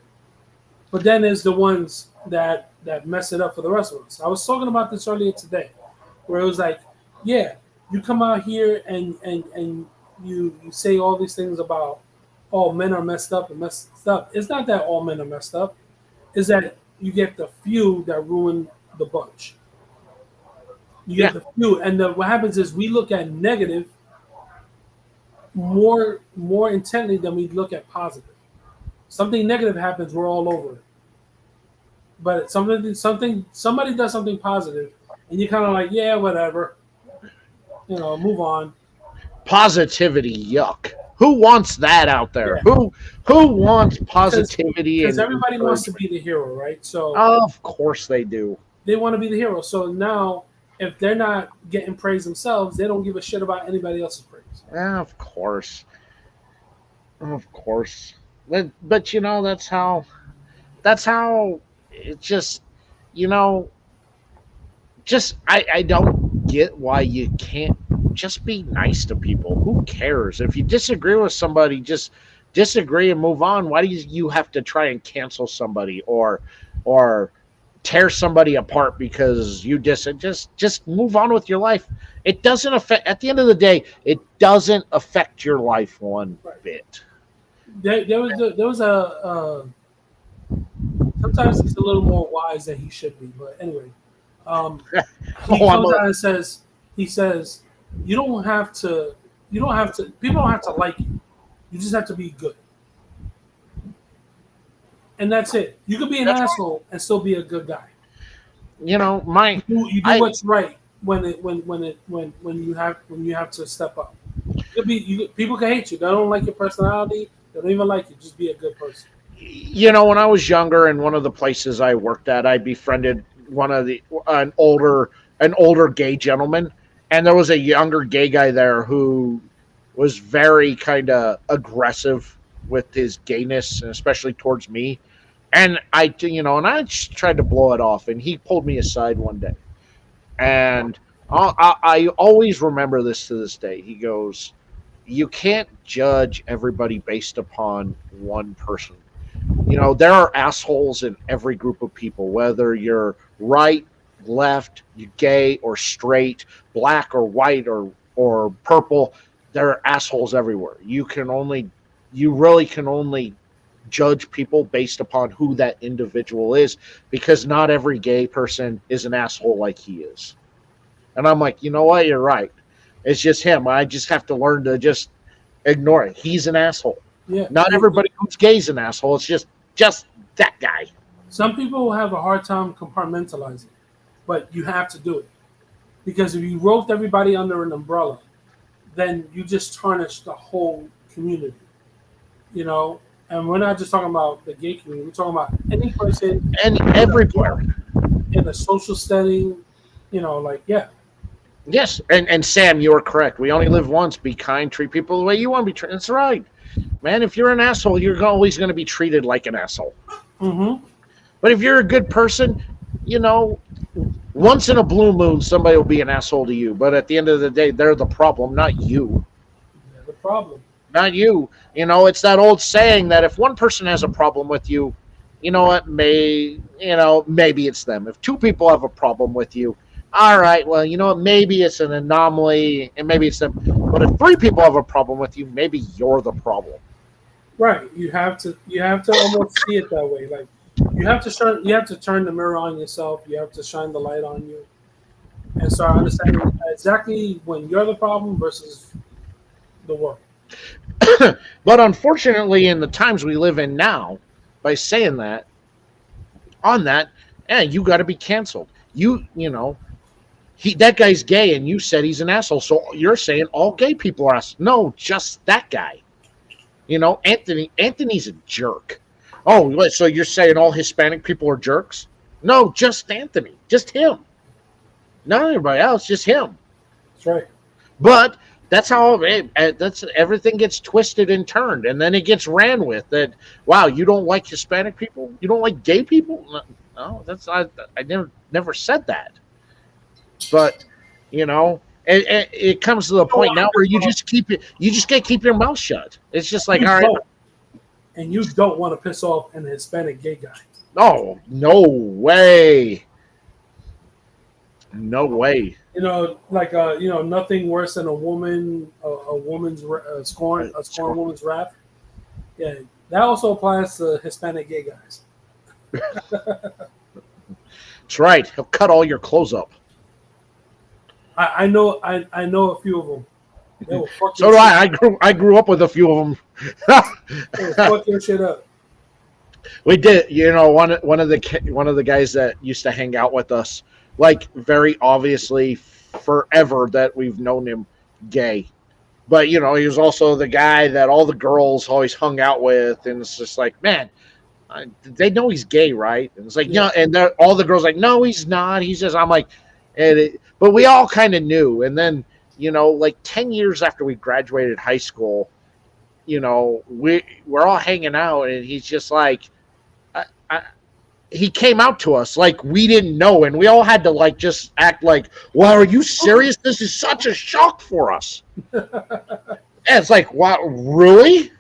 But then there's the ones that mess it up for the rest of us. I was talking about this earlier today, where it was like, yeah, you come out here and you say all these things about all men are messed up and messed up. It's not that all men are messed up. Is that you get the few that ruin the bunch. You get the few, and what happens is we look at negative more intently than we look at positive. Something negative happens, we're all over it. But somebody does something positive, and you're kind of like, yeah, whatever, move on. Positivity, yuck. Who wants that out there? Yeah. Who wants positivity? Because everybody wants to be the hero, right? So of course they do. They want to be the hero. So now, if they're not getting praise themselves, they don't give a shit about anybody else's praise. Yeah, of course. But that's how it just I don't get why you can't just be nice to people. Who cares? If you disagree with somebody, just disagree and move on. Why do you have to try and cancel somebody or tear somebody apart because you just move on with your life? It doesn't affect, at the end of the day, it doesn't affect your life one bit. There was a sometimes he's a little more wise than he should be, but anyway, he comes out and says, you don't have to, people don't have to like you. You just have to be good. And that's it. You could be an asshole and still be a good guy. You do what's right when you have to step up. People can hate you. They don't like your personality. They don't even like you. Just be a good person. When I was younger, in one of the places I worked at, I befriended an older gay gentleman, and there was a younger gay guy there who was very kind of aggressive with his gayness, and especially towards me. And I just tried to blow it off, and he pulled me aside one day, and I always remember this to this day. He goes, "You can't judge everybody based upon one person. There are assholes in every group of people, whether you're right, left, you're gay or straight, black or white or purple. There are assholes everywhere. You really can only judge people based upon who that individual is, because not every gay person is an asshole like he is." And I'm like, you know what? You're right. It's just him. I just have to learn to just ignore it. He's an asshole. Yeah. Not everybody who's gay is an asshole. It's just that guy. Some people have a hard time compartmentalizing, but you have to do it because if you rope everybody under an umbrella, then you just tarnish the whole community. You know, and we're not just talking about the gay community. We're talking about any person And everywhere. in a social setting. You know, like yeah, Yes, and Sam, you are correct. We only live once. Be kind, treat people the way you want to be treated. That's right, man. If you're an asshole, you're always going to be treated like an asshole. mm-hmm. But if you're a good person, you know, once in a blue moon, somebody will be an asshole to you. But at the end of the day, they're the problem, not you. The problem. Not you. You know, it's that old saying that if one person has a problem with you, you know what, maybe it's them. If two people have a problem with you, all right, well, you know what, maybe it's an anomaly and maybe it's them. But if three people have a problem with you, maybe you're the problem. Right. You have to almost see it that way. Like you have to turn the mirror on yourself. You have to shine the light on you and start understanding exactly when you're the problem versus the world. But unfortunately, in the times we live in now, by saying that, on that, you got to be canceled. You know, that guy's gay, and you said he's an asshole. So you're saying all gay people are assholes. No, just that guy. You know, Anthony's a jerk. Oh, so you're saying all Hispanic people are jerks? No, just Anthony, just him. Not everybody else, just him. That's right. But that's how that's everything gets twisted and turned, and then it gets ran with that. Wow, you don't like Hispanic people? You don't like gay people? No, I never said that. But you know, it comes to the point now where you just gotta keep your mouth shut. It's just like, all right. And you don't want to piss off an Hispanic gay guy. Oh, no way. No way. You know, like nothing worse than a woman's scorn woman's wrath. Yeah, that also applies to Hispanic gay guys. That's right. He'll cut all your clothes up. I know a few of them. So do I. I grew up with a few of them. They will fuck your shit up. We did. You know, one of the guys that used to hang out with us, like very obviously forever that we've known him gay. But you know, he was also the guy that all the girls always hung out with, and it's just like, man, they know he's gay, right? And it's like, yeah, and all the girls like, no, he's not. He's just. I'm like, but we all kind of knew, and then. You know, like 10 years after we graduated high school, you know, we're all hanging out, and he's just like, he came out to us like we didn't know, and we all had to like just act like, well, are you serious? This is such a shock for us. And it's like, what, really?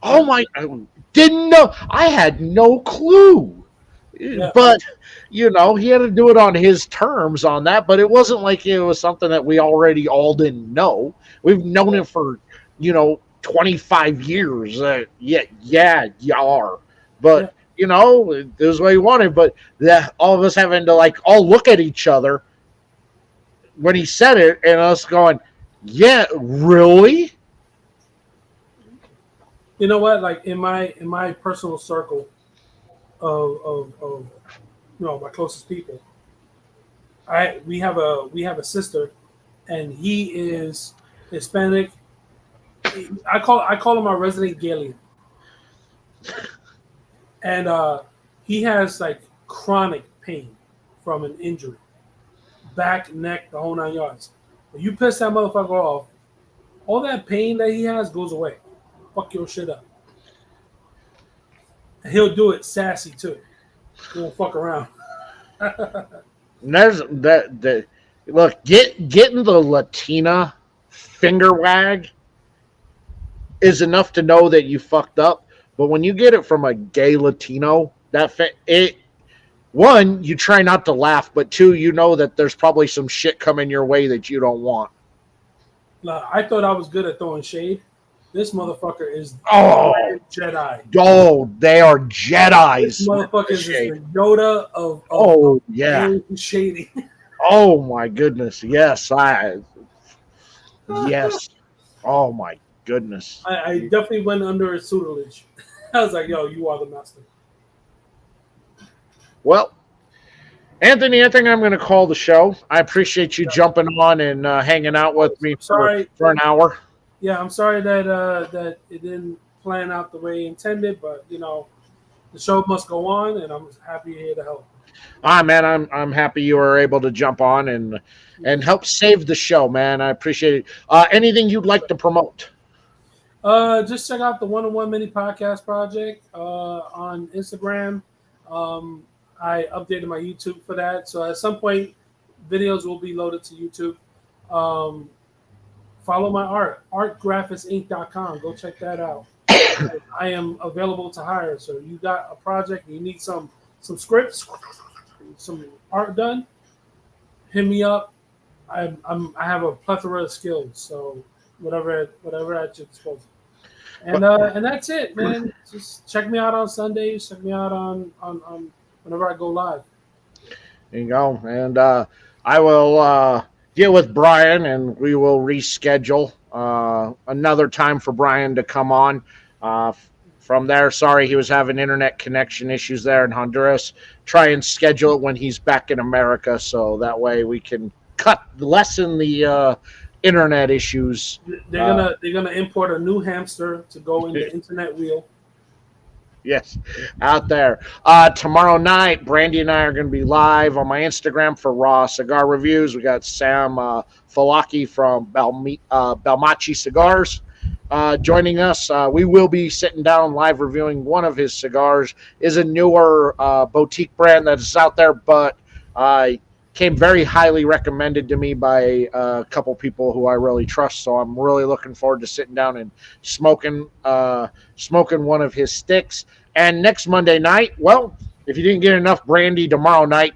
Oh my, I didn't know. I had no clue. Yeah. But you know, he had to do it on his terms on that, but it wasn't like it was something that we already all didn't know. We've known him for, you know, 25 years. Yeah, you are. But, you know, this is what he wanted. But all of us having to, like, all look at each other when he said it and us going, yeah, really? You know what? Like, in my personal circle of you know, my closest people. We have a sister, and he is Hispanic. I call him our resident Galian, and he has like chronic pain from an injury, back, neck, the whole 9 yards. When you piss that motherfucker off, all that pain that he has goes away. Fuck your shit up. And he'll do it sassy too. He won't fuck around. There's that. Look, getting the Latina finger wag is enough to know that you fucked up. But when you get it from a gay Latino, one, you try not to laugh, but two, you know that there's probably some shit coming your way that you don't want. I thought I was good at throwing shade. This motherfucker is Jedi. Oh, they are Jedis. This motherfucker is the Yoda of shading. Oh my goodness. Yes. Yes. Oh my goodness. I definitely went under his tutelage. I was like, yo, you are the master. Well, Anthony, I think I'm going to call the show. I appreciate you jumping on and hanging out with me I'm sorry. for an hour. Yeah, I'm sorry that that it didn't plan out the way intended, but the show must go on, and I'm happy here to help. Man, I'm happy you were able to jump on and help save the show, man. I appreciate it. Anything you'd like to promote? Just check out the One on One Mini Podcast Project on Instagram. I updated my YouTube for that, so at some point, videos will be loaded to YouTube. Follow my art, artgraphicsinc.com. Go check that out. I am available to hire. So you got a project, you need some scripts, some art done, hit me up. I have a plethora of skills, so whatever at your disposal. And that's it, man. Just check me out on Sundays. Check me out on whenever I go live. There you go. And I will get with Brian, and we will reschedule another time for Brian to come on. From there, sorry he was having internet connection issues there in Honduras. Try and schedule it when he's back in America, so that way we can lessen the internet issues. They're gonna import a new hamster to go in the internet wheel. Yes, out there. Tomorrow night, Brandy and I are going to be live on my Instagram for Raw Cigar Reviews. We got Sam Falaki from Balmachi Cigars joining us. We will be sitting down live reviewing one of his cigars. Is a newer boutique brand that is out there, but came very highly recommended to me by a couple people who I really trust. So I'm really looking forward to sitting down and smoking one of his sticks. And next Monday night, well, if you didn't get enough Brandy tomorrow night,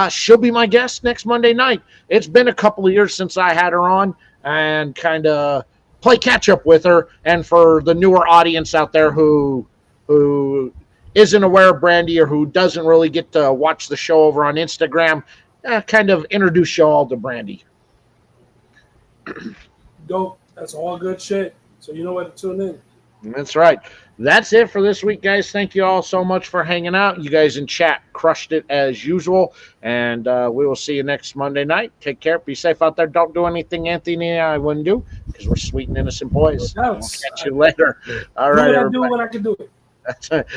she'll be my guest next Monday night. It's been a couple of years since I had her on, and kind of play catch up with her. And for the newer audience out there who isn't aware of Brandy or who doesn't really get to watch the show over on Instagram, kind of introduce you all to Brandy. Dope. That's all good shit. So you know where to tune in. That's right. That's it for this week, guys. Thank you all so much for hanging out. You guys in chat crushed it as usual. And we will see you next Monday night. Take care. Be safe out there. Don't do anything Anthony and I wouldn't do, because we're sweet and innocent boys. We'll catch you later. All right, do what I do when I can do it. That's it.